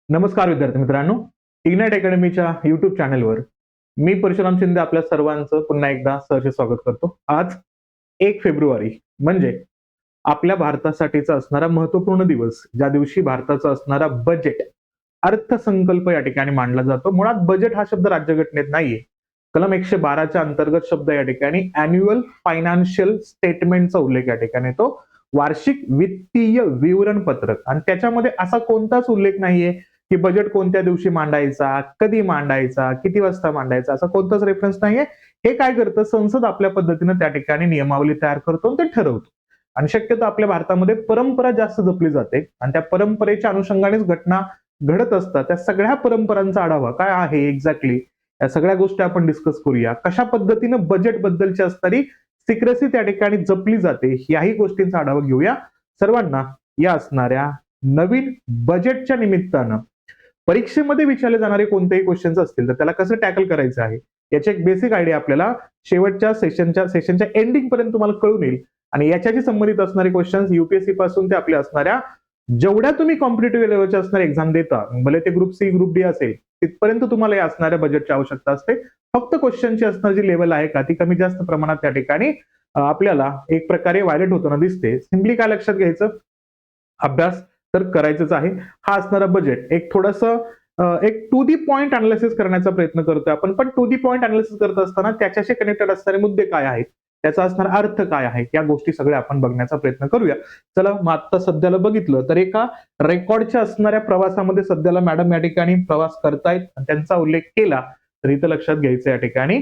नमस्कार विद्यार्थी मित्रांनो, इग्नाइट अकॅडमीच्या युट्यूब चॅनलवर मी परशुराम शिंदे आपल्या सर्वांचं पुन्हा एकदा सहर्ष स्वागत करतो. आज 1 फेब्रुवारी म्हणजे आपल्या भारतासाठीचा असणारा महत्वपूर्ण दिवस, ज्या दिवशी भारताचा असणारा बजेट, अर्थसंकल्प या ठिकाणी मांडला जातो. मुळात बजेट हा शब्द राज्यघटनेत नाहीये. कलम 112च्या अंतर्गत शब्द या ठिकाणी अॅन्युअल फायनान्शियल स्टेटमेंटचा उल्लेख या ठिकाणी येतो. वार्षिक वित्तीय विवरणपत्रक, आणि त्याच्यामध्ये असा कोणताच उल्लेख नाहीये की बजेट कोणत्या दिवशी मांडायचा, कधी मांडायचा, किती वाजता मांडायचा, असा कोणताच रेफरन्स नाहीये. हे काय करतं, संसद आपल्या पद्धतीनं त्या ठिकाणी नियमावली तयार करतो आणि ते ठरवतो. आणि शक्यतो आपल्या भारतामध्ये परंपरा जास्त जपली जाते आणि त्या परंपरेच्या अनुषंगानेच घटना घडत असतात. त्या सगळ्या परंपरांचा आढावा काय आहे एक्झॅक्टली, या सगळ्या गोष्टी आपण डिस्कस करूया. कशा पद्धतीनं बजेट बद्दलची असणारी सिक्रेसी त्या ठिकाणी जपली जाते, याही गोष्टींचा आढावा घेऊया. सर्वांना या असणाऱ्या नवीन बजेटच्या निमित्तानं परीक्षेमध्ये विचारले जाणारे कोणतेही क्वेश्चन्स असतील तर त्याला कसं टॅकल करायचं आहे, याची एक बेसिक आयडिया आपल्याला शेवटच्या सेशनच्या एंडिंग पर्यंत तुम्हाला कळून येईल. आणि याच्याशी संबंधित असणारे क्वेश्चन्स युपीएससी पासून ते आपल्या असणाऱ्या जेवढ्या तुम्ही कॉम्पिटेटिव्ह लेवलच्या असणारे एक्झाम देता, भले ते ग्रुप सी ग्रुप डी असेल, तिथपर्यंत तुम्हाला या असणाऱ्या बजेटची आवश्यकता असते. फक्त क्वेश्चनची असणार जी लेवल आहे का, ती कमी जास्त प्रमाणात त्या ठिकाणी आपल्याला एक प्रकारे व्हायलेट होताना दिसते. सिम्पली काय लक्षात घ्यायचं, अभ्यास तर करायचंच आहे. हा असणारा बजेट एक थोडंसं एक टू दी पॉइंट अनालिसिस करण्याचा प्रयत्न करतोय आपण. पण टू दी पॉइंट अनालिसिस करत असताना त्याच्याशी कनेक्टेड असणारे मुद्दे काय आहेत, त्याचा असणारा अर्थ काय आहे, या गोष्टी सगळ्या आपण बघण्याचा प्रयत्न करूया. चला, मग आता सध्याला बघितलं तर एका रेकॉर्डच्या असणाऱ्या प्रवासामध्ये सध्याला मॅडम या ठिकाणी प्रवास करतायत आणि त्यांचा उल्लेख केला तर इथं लक्षात घ्यायचं या ठिकाणी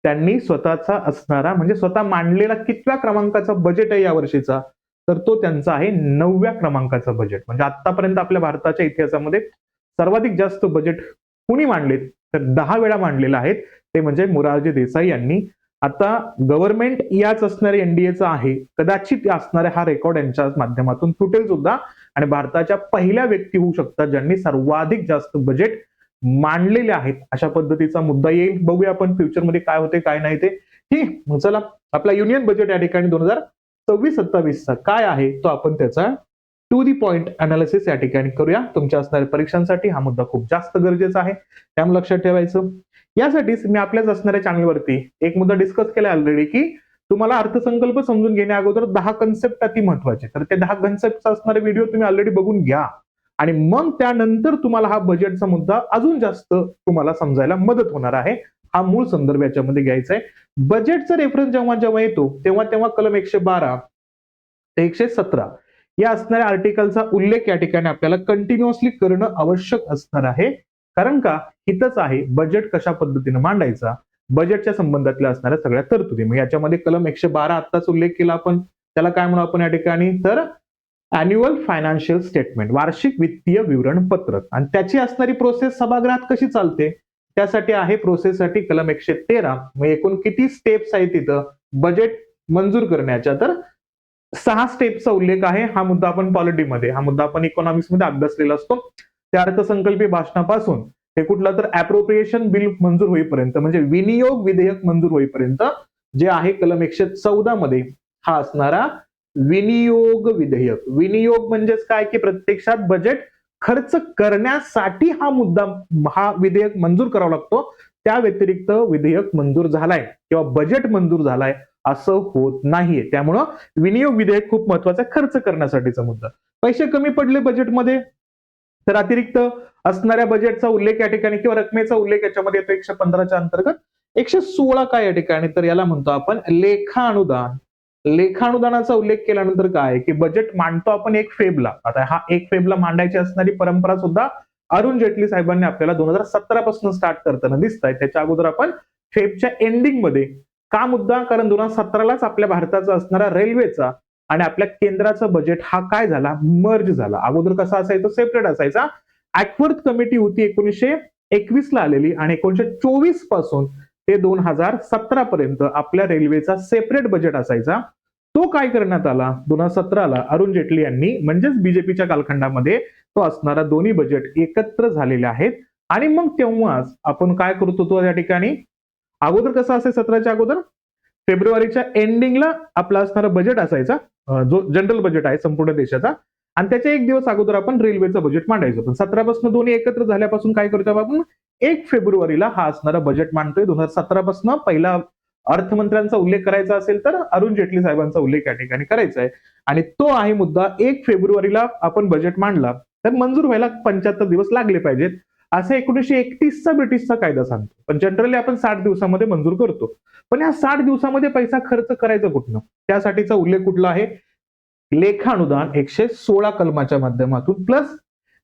त्यांनी स्वतःचा असणारा म्हणजे स्वतः मांडलेला कितव्या क्रमांकाचा बजेट आहे या वर्षीचा, तर तो त्यांचा आहे 9व्या क्रमांकाचा बजेट. म्हणजे आतापर्यंत आपल्या भारताच्या इतिहासामध्ये सर्वाधिक जास्त बजेट कुणी मांडलेत तर 10 वेळा मांडलेलं आहेत, ते म्हणजे मोरारजी देसाई यांनी. आता गव्हर्नमेंट याच असणारे एनडीएचा आहे, कदाचित असणारा हा रेकॉर्ड यांच्या माध्यमातून तुटेल सुद्धा आणि भारताच्या पहिल्या व्यक्ती होऊ शकतात ज्यांनी सर्वाधिक जास्त बजेट मांडलेले आहेत, अशा पद्धतीचा मुद्दा येईल. बघूया आपण फ्युचरमध्ये काय होते काय नाही ते. ठीक, चला, आपला युनियन बजेट या ठिकाणी 2026-27चा काय आहे तो आपण त्याचा टू दी पॉइंट अनालिसिस या ठिकाणी करूया. तुमच्या असणाऱ्या परीक्षांसाठी हा मुद्दा खूप जास्त गरजेचा आहे, त्यामुळे लक्षात ठेवायचं. यासाठीच मी आपल्याच असणाऱ्या चॅनलवरती एक मुद्दा डिस्कस केला ऑलरेडी की तुम्हाला अर्थसंकल्प समजून घेण्या अगोदर 10 कन्सेप्ट अति महत्वाचे, तर ते 10 कन्सेप्ट असणारे व्हिडिओ तुम्ही ऑलरेडी बघून घ्या आणि मग त्यानंतर तुम्हाला हा बजेटचा मुद्दा अजून जास्त तुम्हाला समजायला मदत होणार आहे. हा मूळ संदर्भ याच्यामध्ये घ्यायचा आहे. बजेटचा रेफरन्स जेव्हा जेव्हा येतो तेव्हा तेव्हा कलम 112 ते 117 या असणाऱ्या आर्टिकलचा उल्लेख या ठिकाणी आपल्याला कंटिन्युअसली करणं आवश्यक असणार आहे. कारण का, हितच आहे बजेट कशा पद्धतीने मांडायचा, बजेटच्या संबंधातल्या असणाऱ्या सगळ्या तरतुदी. मग याच्यामध्ये कलम 112 आत्ताच उल्लेख केला आपण, त्याला काय म्हणू आपण या ठिकाणी, तर अॅन्युअल फायनान्शियल स्टेटमेंट, वार्षिक वित्तीय विवरणपत्रक. आणि त्याची असणारी प्रोसेस सभागृहात कशी चालते, त्यासाठी आहे प्रोसेससाठी कलम 113. मग एकूण किती स्टेप्स आहेत तिथं बजेट मंजूर करण्याच्या, तर 6 स्टेप्सचा उल्लेख आहे. हा मुद्दा आपण पॉलिटीमध्ये, हा मुद्दा आपण इकॉनॉमिक्स मध्ये अभ्यासलेला असतो. त्या अर्थसंकल्पीय भाषणापासून ते कुठला तर अप्रोप्रिएशन बिल मंजूर होईपर्यंत, म्हणजे विनियोग विधेयक मंजूर होईपर्यंत जे आहे कलम 114 मध्ये हा असणारा विनियोग विधेयक. विनियोग म्हणजेच काय की प्रत्यक्षात बजेट खर्च करण्यासाठी हा विधेयक मंजूर करावा लागतो. त्या व्यतिरिक्त विधेयक मंजूर झालाय किंवा बजेट मंजूर झालाय असं होत नाहीये. त्यामुळं विनियोग विधेयक खूप महत्वाचा, खर्च करण्यासाठीचा मुद्दा. पैसे कमी पडले बजेटमध्ये तर अतिरिक्त असणाऱ्या बजेटचा उल्लेख या ठिकाणी किंवा रकमेचा उल्लेख याच्यामध्ये येतो 115च्या अंतर्गत. 116 काय या ठिकाणी, तर याला म्हणतो आपण लेखा अनुदान. लेखा अनुदानाचा उल्लेख केल्यानंतर काय की बजेट मांडतो आपण 1 फेबला. आता हा 1 फेबला मांडायची असणारी परंपरा सुद्धा अरुण जेटली साहेबांनी आपल्याला 2017 पासून स्टार्ट करताना दिसत आहे. त्याच्या अगोदर आपण फेबच्या एंडिंग मध्ये का मुद्दा, कारण 2017लाच आपल्या भारताचा असणारा रेल्वेचा आणि आपल्या केंद्राचा बजेट हा काय झाला, मर्ज झाला. अगोदर कसा असायचा, सेपरेट असायचा. ऍकवर्थ कमिटी होती 1921 ला आलेली आणि 1924 पासून ते 2017 पर्यंत आपल्या रेल्वेचा सेपरेट बजेट असायचा. तो काय करण्यात आला 2017ला अरुण जेटली यांनी, म्हणजेच बीजेपीच्या कालखंडामध्ये तो असणारा दोन्ही बजेट एकत्र झालेले आहेत. आणि मग तेव्हाच आपण काय करतो, तो या ठिकाणी अगोदर कसं असेल, 17च्या अगोदर फेब्रुवारीच्या एंडिंगला आपला असणारा बजेट असायचा, जो जनरल बजेट आहे संपूर्ण देशाचा. आणि त्याच्या एक दिवस अगोदर आपण रेल्वेचं बजेट मांडायचं. पण 17 पासून दोन्ही एकत्र झाल्यापासून काय करतो आपण 1 फेब्रुवारीला हा असणारा बजेट मांडतोय. 2017 पासून पहिला अर्थमंत्र्यांचा उल्लेख करायचा असेल तर अरुण जेटली साहेबांचा उल्लेख या ठिकाणी करायचा आहे. आणि तो आहे मुद्दा 1 फेब्रुवारीला आपण बजेट मांडला तर मंजूर व्हायला 75 दिवस लागले पाहिजेत. असं 1931चा ब्रिटिशचा कायदा सांगतो. पण जनरली आपण 60 दिवसामध्ये मंजूर करतो. पण या 60 दिवसामध्ये पैसा खर्च करायचा कुठनं? त्यासाठीचा उल्लेख कुठला आहे? लेखा अनुदान 116 कलमाच्या माध्यमातून प्लस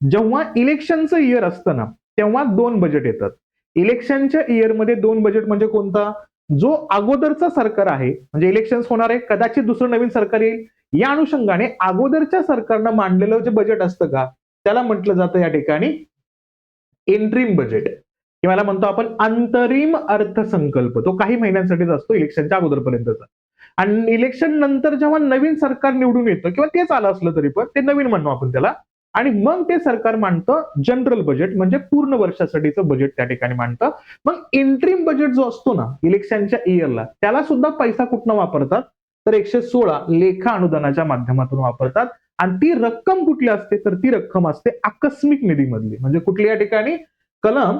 जेव्हा इलेक्शनचं इयर असतं ना तेव्हा 2 बजेट येतात. इलेक्शनच्या इयरमध्ये 2 बजेट म्हणजे कोणता? जो अगोदरचा सरकार आहे म्हणजे इलेक्शन्स होणार आहे, कदाचित दुसरं नवीन सरकार येईल, या अनुषंगाने अगोदरच्या सरकारनं मांडलेलं जे बजेट असतं का त्याला म्हटलं जातं या ठिकाणी इंट्रीम बजेट किंवा म्हणतो आपण अंतरिम अर्थसंकल्प. तो काही महिन्यांसाठीच असतो इलेक्शनच्या अगोदरपर्यंतचा. आणि इलेक्शन नंतर जेव्हा नवीन सरकार निवडून येतं किंवा तेच आलं असलं तरी पण ते नवीन म्हणू आपण त्याला, आणि मग ते सरकार मांडतं जनरल बजेट म्हणजे पूर्ण वर्षासाठीचं बजेट त्या ठिकाणी मांडतं. मग इंट्रीम बजेट जो असतो ना इलेक्शनच्या इयरला त्याला सुद्धा पैसा कुठनं वापरतात तर 116 लेखा अनुदानाच्या माध्यमातून वापरतात. आणि ती रक्कम कुठली असते तर ती रक्कम असते आकस्मिक निधीमधली. म्हणजे कुठली या ठिकाणी कलम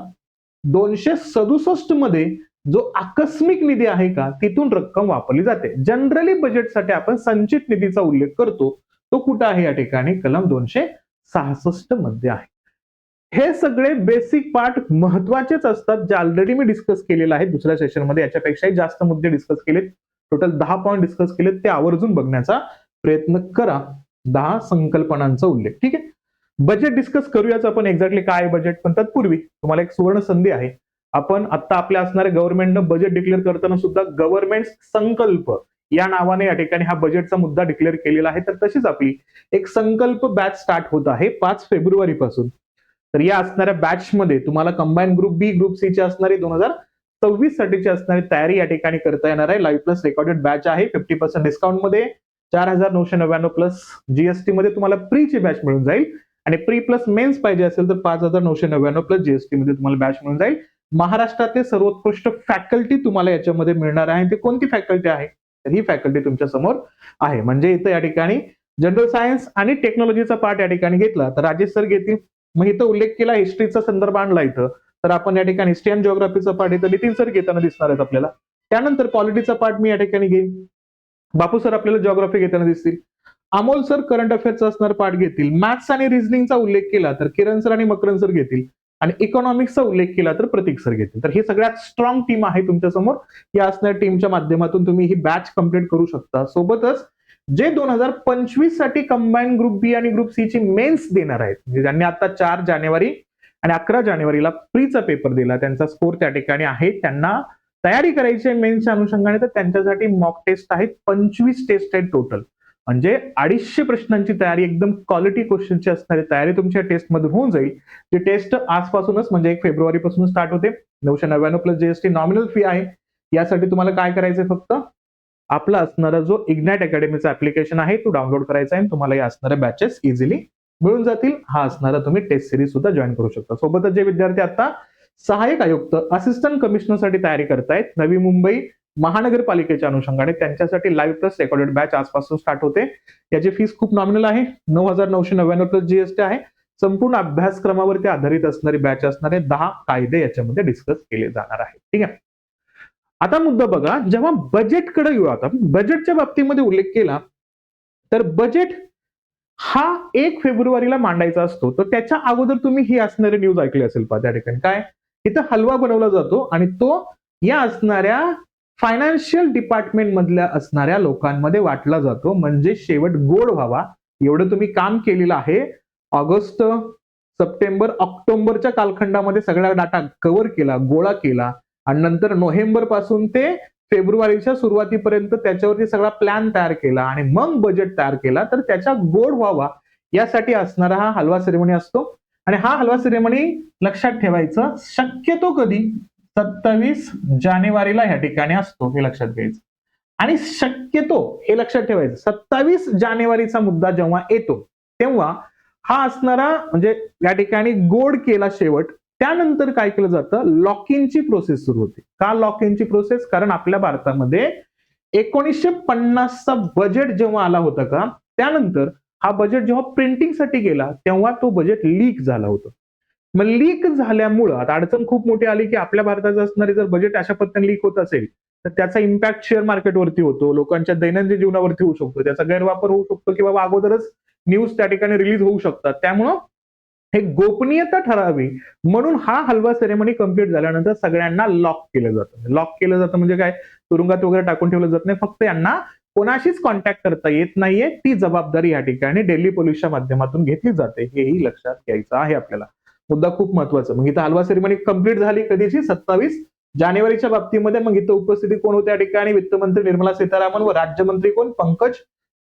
267 मध्ये जो आकस्मिक निधी आहे का तिथून रक्कम वापरली जाते. जनरली बजेटसाठी आपण संचित निधीचा उल्लेख करतो. तो कुठं आहे या ठिकाणी कलम 266 मध्ये आहे. हे सगळे बेसिक पार्ट महत्वाचेच असतात जे ऑलरेडी मी डिस्कस केलेलं आहे दुसऱ्या सेशनमध्ये. याच्यापेक्षाही जास्त मुद्दे डिस्कस केलेत. टोटल 10 पॉईंट डिस्कस केलेत. ते आवर्जून बघण्याचा प्रयत्न करा. 10 संकल्पनांचा उल्लेख. ठीक आहे. बजेट डिस्कस करूयाच आपण एक्झॅक्टली काय बजेट. पण तत्पूर्वी तुम्हाला एक सुवर्ण संधी आहे. आपण आता आपल्या असणाऱ्या गव्हर्नमेंटनं बजेट डिक्लेअर करताना सुद्धा गव्हर्नमेंट संकल्प या नावाने या ठिकाणी हा बजेटचा मुद्दा डिक्लेअर केलेला आहे. तर तशीच आपली एक संकल्प बॅच स्टार्ट होत आहे 5 फेब्रुवारी पासून. तर या असणाऱ्या बॅच मध्ये तुम्हाला कंबाईन ग्रुप बी ग्रुप सी ची असणारी 2026 साठीची असणारी तयारी या ठिकाणी करता येणार आहे. लाईव्ह प्लस रेकॉर्डेड बॅच आहे. 50% डिस्काउंट मध्ये 4,999 प्लस जीएसटी मध्ये तुम्हाला प्री ची बॅच मिळून जाईल. आणि प्री प्लस मेन्स पाहिजे असेल तर 5,999 प्लस जीएसटी मध्ये तुम्हाला बॅच मिळून जाईल. महाराष्ट्रातले सर्वोत्कृष्ट फॅकल्टी तुम्हाला याच्यामध्ये मिळणार आहे. ते कोणती फॅकल्टी आहे तर ही फॅकल्टी तुमच्या समोर आहे. म्हणजे इथं या ठिकाणी जनरल सायन्स आणि टेक्नॉलॉजीचा पार्ट या ठिकाणी घेतला तर राजेश सर घेतील. मग इथं उल्लेख केला हिस्ट्रीचा संदर्भ आणला इथं तर आपण या ठिकाणी हिस्ट्री अँड जिओग्राफीचा पार्ट इथं नितीन सर घेताना दिसणार आहेत आपल्याला. त्यानंतर पॉलिटीचा पार्ट मी या ठिकाणी घेईन. बापू सर आपल्याला जिओग्राफी घेताना दिसतील. अमोल सर करंट अफेअरचा असणार पार्ट घेतील. मॅथ्स आणि रिझनिंगचा उल्लेख केला तर किरण सर आणि मकरन सर घेतील. आणि इकॉनॉमिक्सचा उल्लेख केला तर प्रतीक सर घेतील. तर ही सगळ्यात स्ट्रॉंग टीम आहे तुमच्या समोर. या असणाऱ्या टीमच्या माध्यमातून तुम्ही ही बॅच कंप्लीट करू शकता. सोबतच जे 2025 साठी कंबाईन ग्रुप बी आणि ग्रुप सी ची मेन्स देणार आहेत म्हणजे ज्यांनी आता 4 जानेवारी आणि 11 जानेवारीला प्रीचा पेपर दिला त्यांचा स्कोर त्या ठिकाणी आहे. त्यांना तयारी करायची आहे मेन्सच्या अनुषंगाने तर त्यांच्यासाठी मॉक टेस्ट आहेत. 25 टेस्ट आहेत टोटल. म्हणजे 250 प्रश्नांची तयारी एकदम क्वालिटी क्वेश्चनची असणारी तयारी तुमच्या टेस्ट मधून होऊन जाईल. जी टेस्ट आजपासूनच म्हणजे 1 फेब्रुवारी पासून स्टार्ट होते. 999 प्लस जीएसटी नॉमिनल फी आहे. यासाठी तुम्हाला काय करायचंय फक्त आपला असणारा जो इग्नाइट अकॅडमीचा ऍप्लिकेशन आहे तो डाउनलोड करायचा आहे. तुम्हाला या असणाऱ्या बॅचेस इझिली मिळून जातील. हा असणारा तुम्ही टेस्ट सिरीज सुद्धा जॉईन करू शकता. सोबतच जे विद्यार्थी आता सहाय्यक आयुक्त असिस्टंट कमिशनरसाठी तयारी करतायत नवी मुंबई महानगरपालिकेच्या अनुषंगाने त्यांच्यासाठी लाईव्ह प्लस रेकॉर्डेड बॅच आजपासून स्टार्ट होते. याची फीस खूप नॉमिनल आहे. 9,999 प्लस जीएसटी आहे. संपूर्ण अभ्यासक्रमावरती आधारित असणारी बॅच असणारे 10 कायदे याच्यामध्ये डिस्कस केले जाणार आहेत. ठीक आहे. आता मुद्दा बघा जेव्हा बजेटकडे येऊ आता बजेटच्या बाबतीमध्ये उल्लेख केला तर बजेट हा 1 फेब्रुवारीला मांडायचा असतो. तर त्याच्या अगोदर तुम्ही ही असणारी न्यूज ऐकली असेल पहा त्या ठिकाणी काय इथं हलवा बनवला जातो आणि तो या असणाऱ्या फायनान्शियल डिपार्टमेंट मधल्या असणाऱ्या लोकांमध्ये वाटला जातो. म्हणजे शेवट गोड व्हावा एवढं तुम्ही काम केलेलं आहे. ऑगस्ट सप्टेंबर ऑक्टोबरच्या कालखंडामध्ये सगळा डाटा कव्हर केला गोळा केला आणि नंतर नोव्हेंबर पासून ते फेब्रुवारीच्या सुरुवातीपर्यंत त्याच्यावरती सगळा प्लॅन तयार केला आणि मग बजेट तयार केला तर त्याचा गोड व्हावा यासाठी असणारा हा हलवा सेरेमनी असतो. आणि हा हलवा सेरेमनी लक्षात ठेवायचं शक्यतो कधी 27 जानेवारीला या ठिकाणी असतो हे लक्षात घ्यायचं. आणि शक्यतो हे लक्षात ठेवायचं 27 जानेवारीचा मुद्दा जेव्हा येतो तेव्हा हा असणारा म्हणजे या ठिकाणी गोड केला शेवट. त्यानंतर काय केलं जातं लॉक इनची प्रोसेस सुरू होते. का लॉक इनची प्रोसेस कारण आपल्या भारतामध्ये 1950चा बजेट जेव्हा आला होता का त्यानंतर हा बजेट जेव्हा प्रिंटिंगसाठी गेला तेव्हा तो बजेट लीक झाला होता. मग लीक झाल्यामुळं आता अडचण खूप मोठी आली की आपल्या भारताचं असणारे जर बजेट अशा पद्धतीने लीक होत असेल तर त्याचा इम्पॅक्ट शेअर मार्केटवरती होतो, लोकांच्या दैनंदिन जीवनावरती होऊ शकतो, त्याचा गैरवापर होऊ शकतो की बाबा अगोदरच न्यूज त्या ठिकाणी रिलीज होऊ शकतात. त्यामुळं हे गोपनीयता ठरावी म्हणून हा हलवा सेरेमनी कंप्लीट झाल्यानंतर सगळ्यांना लॉक केलं जातं. लॉक केलं जातं म्हणजे काय, तुरुंगात वगैरे टाकून ठेवलं जात नाही, फक्त यांना कोणाशीच कॉन्टॅक्ट करता येत नाहीये, ती जबाबदारी या ठिकाणी दिल्ली पोलीसच्या माध्यमातून घेतली जाते, हेही लक्षात घ्यायचं आहे आपल्याला. मुद्दा खूप महत्वाचा. मग इथं हलवा सेरेमनी कंप्लीट झाली कधीची, 27 जानेवारीच्या बाबतीमध्ये. मग इथं उपस्थिती कोण होत्या या ठिकाणी, वित्तमंत्री निर्मला सीतारामन व राज्यमंत्री कोण, पंकज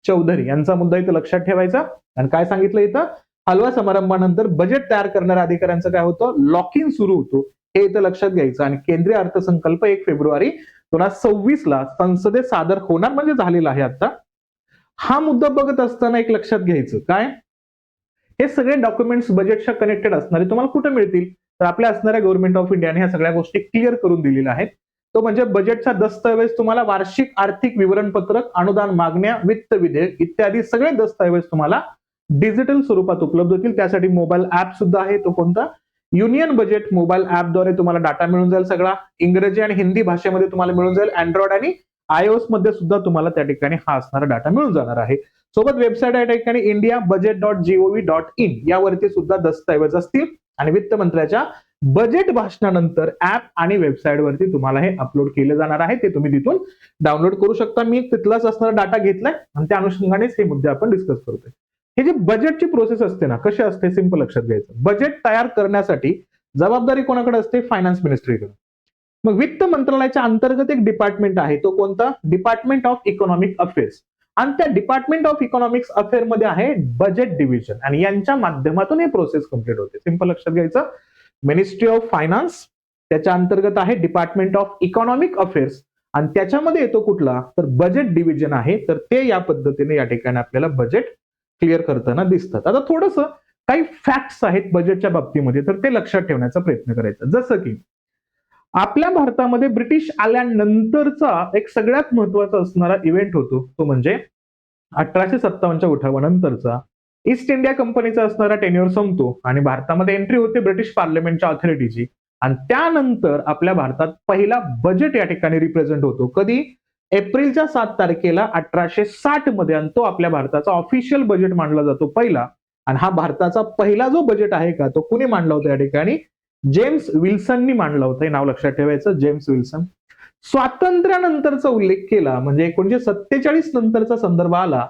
चौधरी यांचा मुद्दा इथं लक्षात ठेवायचा. आणि काय सांगितलं इथं, हलवा समारंभानंतर बजेट तयार करणाऱ्या अधिकाऱ्यांचं काय होतं, लॉक इन सुरू होतो, हे इथं लक्षात घ्यायचं. आणि केंद्रीय अर्थसंकल्प 1 फेब्रुवारी 2026 ला संसदेत सादर होणार, म्हणजे झालेला आहे आता. हा मुद्दा बघत असताना एक लक्षात घ्यायचं काय, हे सगळे डॉक्युमेंट्स बजेटच्या कनेक्टेड असणारे तुम्हाला कुठे मिळतील, तर आपल्या असणाऱ्या गव्हर्नमेंट ऑफ इंडियाने ह्या सगळ्या गोष्टी क्लिअर करून दिलेल्या आहेत. तो म्हणजे बजेटचा दस्तऐवज तुम्हाला वार्षिक आर्थिक विवरणपत्रक, अनुदान मागण्या, वित्त विधेयक इत्यादी सगळे दस्तऐवज तुम्हाला डिजिटल स्वरूपात उपलब्ध होतील. त्यासाठी मोबाईल ऍप सुद्धा आहे, तो कोणता, युनियन बजेट मोबाईल ऍपद्वारे तुम्हाला डाटा मिळून जाईल. सगळा इंग्रजी आणि हिंदी भाषेमध्ये तुम्हाला मिळून जाईल. अँड्रॉइड आणि iOS मध्ये सुद्धा तुम्हाला त्या ठिकाणी हा असणारा डाटा मिळून जाणार आहे. सोबत वेबसाईट आहे ठिकाणी indiabudget.gov.in, यावरती सुद्धा दस्तऐवज असतील. आणि वित्त मंत्र्याच्या बजेट भाषणानंतर ऍप आणि वेबसाईट वरती तुम्हाला हे अपलोड केले जाणार आहे, ते तुम्ही तिथून डाउनलोड करू शकता. मी तिथलाच असणारा डाटा घेतलाय आणि त्या अनुषंगानेच हे मुद्दे आपण डिस्कस करतोय. हे जे बजेटची प्रोसेस असते ना, कशी असते, सिंपल लक्षात घ्यायचं. बजेट तयार करण्यासाठी जबाबदारी कोणाकडे असते, फायनान्स मिनिस्ट्रीकडे. मग वित्त मंत्रालयाच्या अंतर्गत एक डिपार्टमेंट आहे, तो कोणता, डिपार्टमेंट ऑफ इकॉनॉमिक अफेअर्स. आणि त्या डिपार्टमेंट ऑफ इकॉनॉमिक्स अफेअर मध्ये आहे बजेट डिव्हिजन, आणि यांच्या माध्यमातून हे प्रोसेस कंप्लीट होते. सिंपल लक्षात घ्यायचं, मिनिस्ट्री ऑफ फायनान्स, त्याच्या अंतर्गत आहे डिपार्टमेंट ऑफ इकॉनॉमिक अफेअर्स, आणि त्याच्यामध्ये येतो कुठला, तर बजेट डिव्हिजन आहे. तर ते या पद्धतीने या ठिकाणी आपल्याला बजेट क्लिअर करताना दिसतात. आता थोडंसं काही फॅक्ट्स आहेत बजेटच्या बाबतीमध्ये, तर ते लक्षात ठेवण्याचा प्रयत्न करायचा. जसं की आपल्या भारतामध्ये ब्रिटिश आल्यानंतरचा एक सगळ्यात महत्वाचा असणारा इव्हेंट होतो, तो म्हणजे 1857च्या उठावानंतरचा ईस्ट इंडिया कंपनीचा असणारा टेन्युअर संपतो आणि भारतामध्ये एंट्री होते ब्रिटिश पार्लमेंटच्या ऑथॉरिटीची. आणि त्यानंतर आपल्या भारतात पहिला बजेट या ठिकाणी रिप्रेझेंट होतो. कधी, एप्रिलच्या 7 तारखेला 1860 मध्ये, आणि तो आपल्या भारताचा ऑफिशियल बजेट मानला जातो पहिला. आणि हा भारताचा पहिला जो बजेट आहे का, तो कुणी मांडला होता या ठिकाणी, जेम्स विल्सननी मांडला होता. हे नाव लक्षात ठेवायचं, जेम्स विल्सन. स्वातंत्र्यानंतरचा उल्लेख केला म्हणजे 1947 नंतरचा संदर्भ आला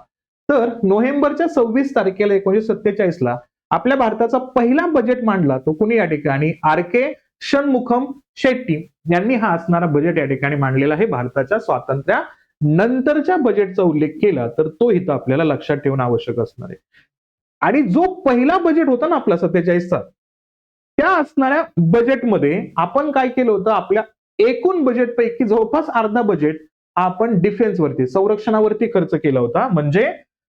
तर नोव्हेंबरच्या 26 तारखेला 1947 ला आपल्या भारताचा पहिला बजेट मांडला, तो कुणी या ठिकाणी, RK षण्मुखम शेट्टी यांनी हा असणारा बजेट या ठिकाणी मांडलेला आहे. भारताच्या स्वातंत्र्या नंतरच्या बजेटचा उल्लेख केला तर तो इथं आपल्याला लक्षात ठेवणं आवश्यक असणार आहे. आणि जो पहिला बजेट होता ना आपला 47चा, त्या असणाऱ्या बजेटमध्ये आपण काय केलं होतं, आपल्या एकूण बजेटपैकी जवळपास अर्धा बजेट आपण डिफेन्सवरती, संरक्षणावरती खर्च केला होता. म्हणजे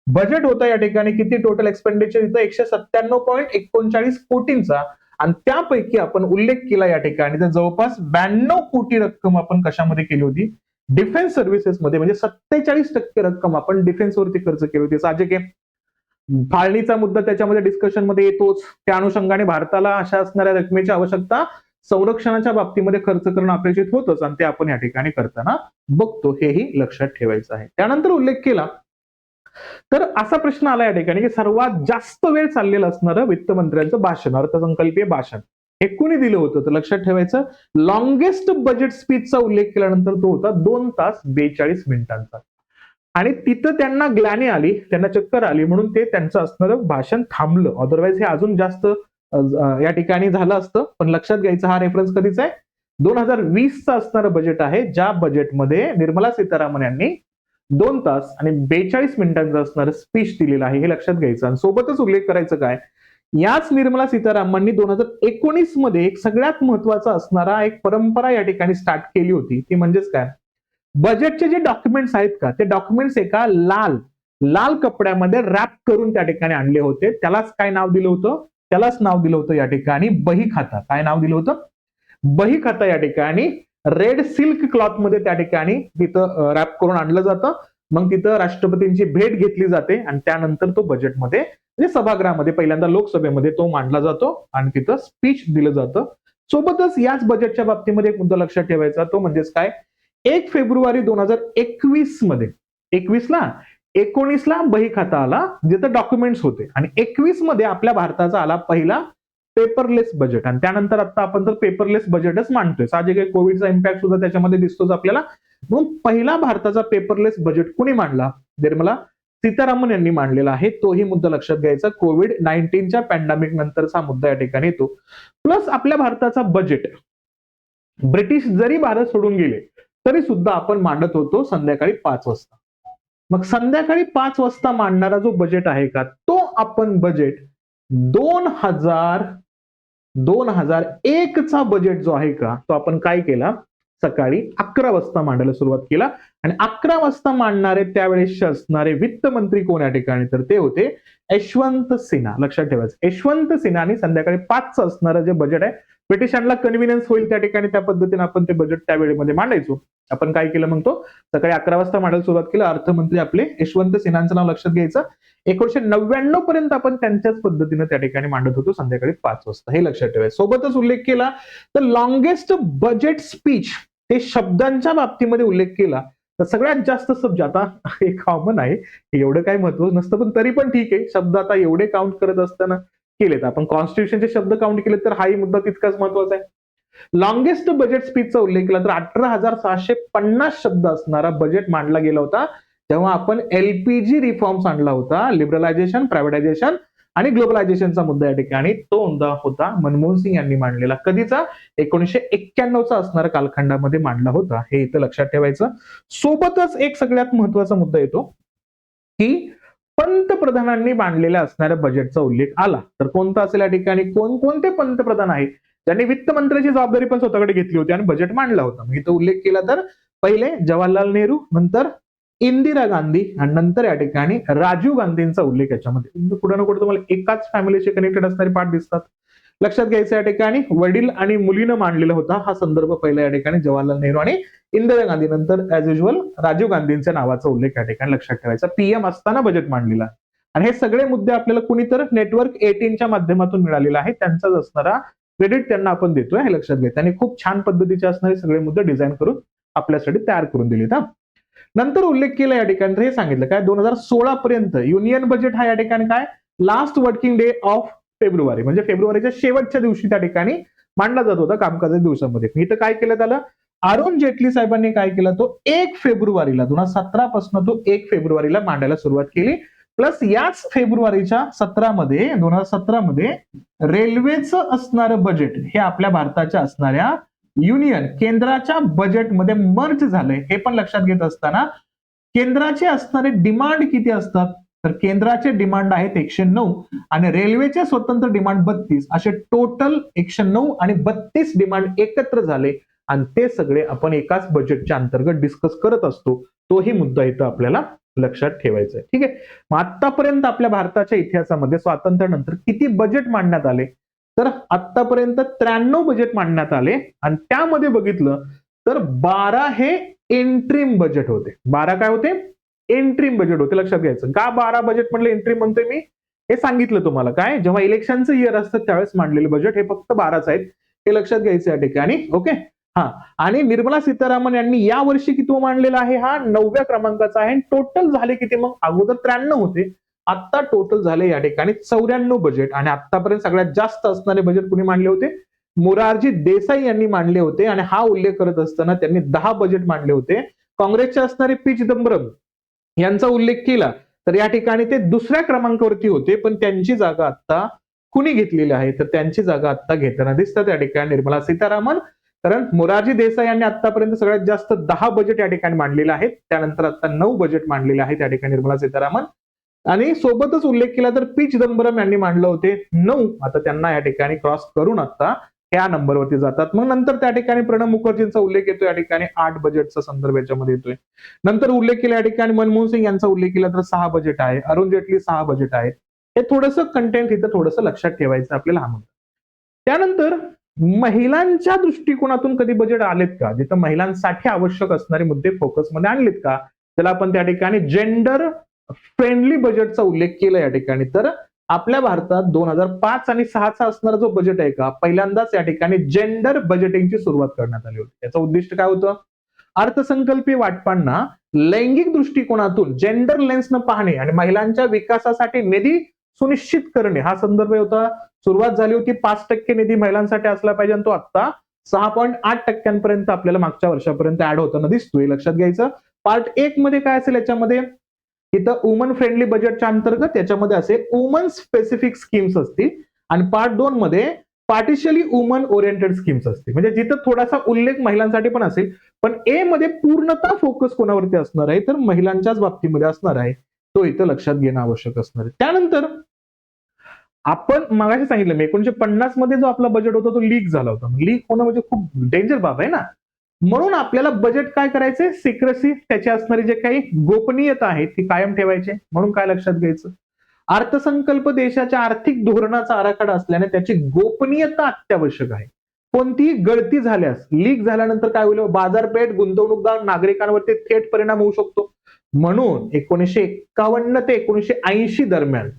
बजेट होता या ठिकाणी किती, टोटल एक्सपेंडिचर इथं 197.39 कोटींचा, आणि त्यापैकी आपण उल्लेख केला या ठिकाणी तर जवळपास 92 कोटी रक्कम आपण कशामध्ये केली होती, डिफेन्स सर्व्हिसेसमध्ये. म्हणजे 47% रक्कम आपण डिफेन्सवरती खर्च केली होती. साहजिक आहे, फाळणीचा मुद्दा त्याच्यामध्ये डिस्कशन मध्ये येतोच. त्या अनुषंगाने भारताला अशा असणाऱ्या रकमेची आवश्यकता संरक्षणाच्या बाबतीमध्ये खर्च करणं अपेक्षित होतच, आणि ते आपण या ठिकाणी करताना बघतो, हेही लक्षात ठेवायचं आहे. त्यानंतर उल्लेख केला तर असा प्रश्न आला या ठिकाणी की सर्वात जास्त वेळ चाललेलं असणारं वित्तमंत्र्यांचं भाषण, अर्थसंकल्पीय भाषण, हे कुणी दिलं होतं, तर लक्षात ठेवायचं, लॉंगेस्ट बजेट स्पीचचा उल्लेख केल्यानंतर तो होता 2 तास 42 मिनिटांचा. आणि तिथं त्यांना ग्लानी आली, त्यांना चक्कर आली, म्हणून ते त्यांचं असणारं भाषण थांबलं. अदरवाईज हे अजून जास्त या ठिकाणी झालं असतं. पण लक्षात घ्यायचं, हा रेफरन्स कधीचा आहे, 2020चा असणारं बजेट आहे, ज्या बजेटमध्ये निर्मला सीतारामन यांनी 2 तास आणि 42 मिनिटांचं असणारं स्पीच दिलेलं आहे, हे लक्षात घ्यायचं. आणि सोबतच उल्लेख करायचं काय, याच निर्मला सीतारामननी 2019 मध्ये एक सगळ्यात महत्वाचा असणारा एक परंपरा या ठिकाणी स्टार्ट केली होती. ती म्हणजेच काय, बजेटचे जे डॉक्युमेंट्स आहेत का, ते डॉक्युमेंट्स एका लाल कपड्यामध्ये रॅप करून त्या ठिकाणी आणले होते. त्यालाच काय नाव दिलं होतं, त्यालाच नाव दिलं होतं या ठिकाणी बही खाता. काय नाव दिलं होतं, बही खाता. या ठिकाणी रेड सिल्क क्लॉथ मध्ये त्या ठिकाणी तिथं रॅप करून आणलं जातं. मग तिथं राष्ट्रपतींची भेट घेतली जाते आणि त्यानंतर तो बजेटमध्ये म्हणजे सभागृहामध्ये पहिल्यांदा लोकसभेमध्ये तो मांडला जातो आणि तिथं स्पीच दिलं जातं. सोबतच याच बजेटच्या बाबतीमध्ये एक मुद्दा लक्षात ठेवायचा, तो म्हणजेच काय, 1 फेब्रुवारी 2021 मध्ये 19ला बही खाता आला, जिथं डॉक्युमेंट्स होते, आणि 21 मध्ये आपल्या भारताचा आला पहिला पेपरलेस बजेट, आणि त्यानंतर आता आपण तर पेपरलेस बजेटच मांडतोय. साहजिक आहे, कोविडचा इम्पॅक्ट सुद्धा त्याच्यामध्ये दिसतोच आपल्याला. म्हणून पहिला भारताचा पेपरलेस बजेट कोणी मांडला? निर्मला सीतारामन यांनी मांडलेला आहे. तोही मुद्दा लक्षात घ्यायचा. कोविड-19च्या पॅन्डेमिक नंतरचा मुद्दा या ठिकाणी येतो. प्लस आपल्या भारताचा बजेट ब्रिटिश जरी भारत सोडून गेले तरी सुद्धा आपण मांडत होतो संध्याकाळी 5 वाजता. मग संध्याकाळी 5 वाजता मांडणारा जो बजेट आहे का, तो आपण बजेट 2001 चा बजेट जो आहे का, तो आपण काय केला, सकाळी 11 वाजता मांडायला सुरुवात केला. आणि 11 वाजता मांडणारे त्यावेळेस असणारे वित्त मंत्री कोण या ठिकाणी, तर ते होते यशवंत सिन्हा. लक्षात ठेवायचं, यशवंत सिन्हा. आणि संध्याकाळी 5चं असणारं जे बजेट आहे, ब्रिटिशांना कन्व्हिनियन्स होईल त्या ठिकाणी त्या पद्धतीने आपण ते बजेट त्यावेळेमध्ये मांडायचो. आपण काय केलं मग, तो सकाळी 11 वाजता मांडायला सुरुवात केलं. अर्थमंत्री आपले यशवंत सिन्हांचं नाव लक्षात घ्यायचं. 1999 पर्यंत आपण त्यांच्याच पद्धतीने त्या ठिकाणी मांडत होतो संध्याकाळी 5 वाजता, हे लक्षात ठेवायचं. सोबतच उल्लेख केला तर लॉंगेस्ट बजेट स्पीच, हे शब्दांच्या बाबतीमध्ये उल्लेख केला तर सगळ्यात जास्त शब्द, आता हे कॉमन आहे, एवढं काही महत्व नसतं, पण तरी पण ठीक आहे, शब्द आता एवढे काउंट करत असताना केलेत आपण, कॉन्स्टिट्यूशनचे शब्द काउंट केले तर हाही मुद्दा तितकाच महत्वाचा आहे. लॉंगेस्ट बजेट स्पीचचा उल्लेख केला तर 18,650 शब्द असणारा बजेट मांडला गेला होता, तेव्हा आपण एलपीजी रिफॉर्म्स आणला होता, लिबरलायझेशन, प्रायव्हेटायझेशन आणि ग्लोबलायझेशनचा मुद्दा या ठिकाणी, तो मुद्दा होता मनमोहन सिंग यांनी मांडलेला. कधीचा? 1991चा असणारा कालखंडामध्ये मांडला होता, हे इथं लक्षात ठेवायचं. सोबतच एक सगळ्यात महत्वाचा मुद्दा येतो की पंतप्रधानांनी मांडलेल्या असणाऱ्या बजेटचा उल्लेख आला तर कोणता असेल या ठिकाणी, कोणकोणते पंतप्रधान आहेत ज्यांनी वित्त मंत्र्याची जबाबदारी पण स्वतःकडे घेतली होती आणि बजेट मांडला होता. मी इथं उल्लेख केला तर पहिले जवाहरलाल नेहरू, नंतर इंदिरा गांधी आणि नंतर या ठिकाणी राजीव गांधींचा उल्लेख याच्यामध्ये. कुठे ना कुठे तुम्हाला एकाच फॅमिलीशी कनेक्टेड असणारे पार्ट दिसतात. लक्षात घ्यायचं, या ठिकाणी वडील आणि मुलीनं मांडलेला होता हा संदर्भ पहिला या ठिकाणी जवाहरलाल नेहरू आणि इंदिरा गांधी, नंतर ऍज युजल राजीव गांधींच्या नावाचा उल्लेख या ठिकाणी लक्षात ठेवायचा. पीएम असताना बजेट मांडलेला. आणि हे सगळे मुद्दे आपल्याला कुणीतर नेटवर्क 18च्या माध्यमातून मिळालेला आहे, त्यांचाच असणारा क्रेडिट त्यांना आपण देतोय, हे लक्षात घ्या. त्यांनी खूप छान पद्धतीचे असणारे सगळे मुद्दे डिझाईन करून आपल्यासाठी तयार करून दिलेत. नंतर उल्लेख केला या ठिकाणी, हे सांगितलं काय, 2016 पर्यंत युनियन बजेट हा या ठिकाणी काय, last working day of February, म्हणजे फेब्रुवारीच्या शेवटच्या दिवशी त्या ठिकाणी मांडला जात होता कामकाजाच्या दिवसामध्ये. इथं काय केलं त्याला, अरुण जेटली साहेबांनी काय केलं, तो 1 फेब्रुवारीला 2017 पासून तो 1 फेब्रुवारीला मांडायला सुरुवात केली. प्लस याच फेब्रुवारीच्या 2017 मध्ये रेल्वेचं असणारं बजेट हे आपल्या भारताच्या असणाऱ्या युनियन केंद्राच्या बजेटमध्ये मर्ज झालंय, हे पण लक्षात घेत असताना केंद्राचे असणारे डिमांड किती असतात, तर केंद्राचे डिमांड आहेत 109 आणि रेल्वेचे स्वतंत्र डिमांड 32, असे टोटल 109 आणि 32 डिमांड एकत्र झाले आणि ते सगळे आपण एकाच बजेटच्या अंतर्गत डिस्कस करत असतो. तोही मुद्दा इथं आपल्याला लक्षात ठेवायचा आहे. ठीक आहे, मग आतापर्यंत आपल्या भारताच्या इतिहासामध्ये स्वातंत्र्यानंतर किती बजेट मांडण्यात आले, तर आतापर्यंत 93 बजेट मांडण्यात आले आणि त्यामध्ये बघितलं तर 12 हे एंट्रीम बजेट होते. 12 काय होते, एंट्रीम बजेट होते. लक्षात घ्यायचं, का 12 बजेट म्हणलं एंट्रीम म्हणतोय मी, हे सांगितलं तुम्हाला. काय, जेव्हा इलेक्शनचं इयर असतं त्यावेळेस मांडलेले बजेट हे फक्त 12च आहेत, हे लक्षात घ्यायचं या ठिकाणी. ओके, हा. आणि निर्मला सीतारामन यांनी या वर्षी किती मांडलेला आहे, हा 9व्या क्रमांकाचा आहे. टोटल झाले किती मग, अगोदर 93 होते, आता टोटल झाले या ठिकाणी 94 बजेट. आणि आतापर्यंत सगळ्यात जास्त असणारे बजेट कुणी मांडले होते, मोरारजी देसाई यांनी मांडले होते. आणि हा उल्लेख करत असताना त्यांनी 10 बजेट मांडले होते. काँग्रेसचे असणारे पी चिदंबरम यांचा उल्लेख केला तर या ठिकाणी ते दुसऱ्या क्रमांकावरती होते, पण त्यांची जागा आता कुणी घेतलेली आहे, तर त्यांची जागा आता घेताना दिसतात या ठिकाणी निर्मला सीतारामन. कारण मोरारजी देसाई यांनी आतापर्यंत सगळ्यात जास्त 10 बजेट या ठिकाणी मांडलेले आहेत, त्यानंतर आता 9 बजेट मांडलेले आहेत या ठिकाणी निर्मला सीतारामन. आणि सोबतच उल्लेख केला तर पी चिदंबरम यांनी मांडले होते 9, आता त्यांना या ठिकाणी क्रॉस करून आता ह्या नंबरवरती जातात. मग नंतर त्या ठिकाणी प्रणब मुखर्जींचा उल्लेख येतो, या ठिकाणी 8 बजेटचा संदर्भ याच्यामध्ये येतोय. नंतर उल्लेख केला या ठिकाणी मनमोहन सिंग यांचा उल्लेख केला तर 6 बजेट आहे, अरुण जेटली 6 बजेट आहेत. हे थोडंसं कंटेंट इथं थोडंसं लक्षात ठेवायचं आपल्याला हा मुद्दा. त्यानंतर महिलांच्या दृष्टिकोनातून कधी बजेट आलेत का, जिथं महिलांसाठी आवश्यक असणारे मुद्दे फोकसमध्ये आणलेत का, त्याला आपण त्या ठिकाणी जेंडर फ्रेंडली बजेटचा उल्लेख केला या ठिकाणी. तर आपल्या भारतात 2005 आणि 6चा असणारा जो बजेट आहे का, पहिल्यांदाच या ठिकाणी जेंडर बजेटिंगची सुरुवात करण्यात आली होती. याचं उद्दिष्ट काय होतं? अर्थसंकल्पीय वाटपांना लैंगिक दृष्टिकोनातून जेंडर लेन्सनं पाहणे आणि महिलांच्या विकासासाठी निधी सुनिश्चित करणे हा संदर्भ होता. सुरुवात झाली होती 5% निधी महिलांसाठी असला पाहिजे आणि तो आता 6.8% आपल्याला मागच्या वर्षापर्यंत ऍड होताना दिसतोय. लक्षात घ्यायचं. पार्ट 1 मध्ये काय असेल याच्यामध्ये, इथं वुमन फ्रेंडली बजेटच्या अंतर्गत याच्यामध्ये असेल वुमन स्पेसिफिक स्कीम्स असतील आणि पार्ट 2 मध्ये पार्टिशली वुमन ओरिएंटेड स्कीम्स असतील. म्हणजे जिथं थोडासा उल्लेख महिलांसाठी पण असेल, पण ए मध्ये पूर्णतः फोकस कोणावरती असणार आहे, तर महिलांच्याच बाबतीमध्ये असणार आहे. तो इथं लक्षात घेणं आवश्यक असणार आहे. त्यानंतर आपण मगाशी सांगितलं मी 1950 मध्ये जो आपला बजेट होता तो लीक झाला होता. लीक होणं म्हणजे खूप डेंजर बाब आहे ना. म्हणून आपल्याला बजेट काय करायचंय? सिक्रेसी, त्याची असणारी जे काही गोपनीयता आहे ती कायम ठेवायची. म्हणून काय लक्षात घ्यायचं? अर्थसंकल्प देशाच्या आर्थिक धोरणाचा आराखडा असल्याने त्याची गोपनीयता अत्यावश्यक आहे. कोणतीही गळती झाल्यास, लीक झाल्यानंतर काय होईल? बाजारपेठ, गुंतवणूकदार, नागरिकांवरती थेट परिणाम होऊ शकतो. म्हणून 1951 ते 1980 दरम्यान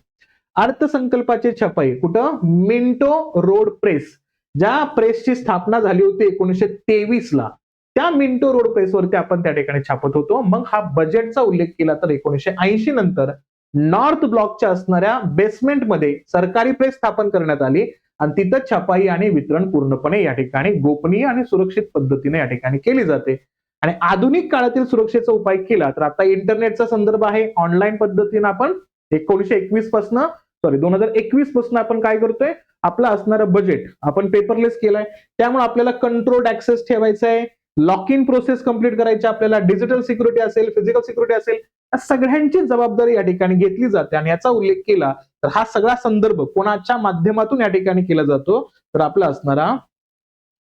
अर्थसंकल्पाची छपाई कुठं? मिंटो रोड प्रेस, ज्या प्रेसची स्थापना झाली होती 1923 ला, त्या मिंटो रोड प्रेसवरती आपण त्या ठिकाणी छापत होतो. मग हा बजेटचा उल्लेख केला तर 1980 नंतर नॉर्थ ब्लॉकच्या असणाऱ्या बेसमेंटमध्ये सरकारी प्रेस स्थापन करण्यात आली आणि तिथं छपाई आणि वितरण पूर्णपणे या ठिकाणी गोपनीय आणि सुरक्षित पद्धतीने या ठिकाणी केली जाते. आणि आधुनिक काळातील सुरक्षेचा उपाय केला तर आता इंटरनेटचा संदर्भ आहे. ऑनलाईन पद्धतीने आपण 1921 पासून 2021 पासून आपण काय करतोय? आपलं असणारं बजेट आपण पेपरलेस केलंय. त्यामुळे आपल्याला कंट्रोल्ड ऍक्सेस ठेवायचा आहे. लॉक इन प्रोसेस कंप्लीट करायची आपल्याला. डिजिटल सिक्युरिटी असेल, फिजिकल सिक्युरिटी असेल, या सगळ्यांची जबाबदारी या ठिकाणी घेतली जाते. आणि याचा उल्लेख केला तर हा सगळा संदर्भ कोणाच्या माध्यमातून या ठिकाणी केला जातो? तर आपला असणारा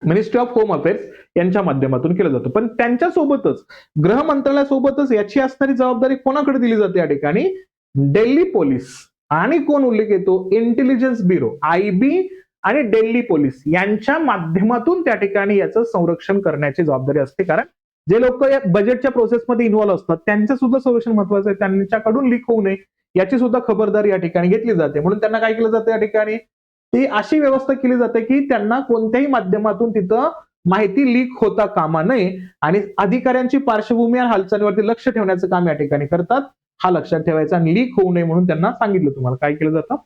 मिनिस्ट्री ऑफ होम अफेअर्स यांच्या माध्यमातून केला जातो. पण त्यांच्या सोबतच गृह मंत्रालयासोबतच याची असणारी जबाबदारी कोणाकडे दिली जाते या ठिकाणी? दिल्ली पोलीस आणि कोण उल्लेख येतो? इंटेलिजन्स ब्युरो, आयबी आणि दिल्ली पोलीस यांच्या माध्यमातून त्या ठिकाणी याचं संरक्षण करण्याची जबाबदारी असते. कारण जे लोक या बजेटच्या प्रोसेसमध्ये इन्व्हॉल्व्ह असतात त्यांचं सुद्धा संरक्षण महत्वाचं आहे. त्यांच्याकडून लीक होऊ नये याची सुद्धा खबरदारी या ठिकाणी घेतली जाते. म्हणून त्यांना काय केलं जातं या ठिकाणी? ती अशी व्यवस्था केली जाते की त्यांना कोणत्याही माध्यमातून तिथं माहिती लीक होता कामा नये आणि अधिकाऱ्यांची पार्श्वभूमी आणि हालचालीवरती लक्ष ठेवण्याचं काम या ठिकाणी करतात. हा लक्षात ठेवायचा. आणि लीक होऊ नये म्हणून त्यांना सांगितलं तुम्हाला काय केलं जातं?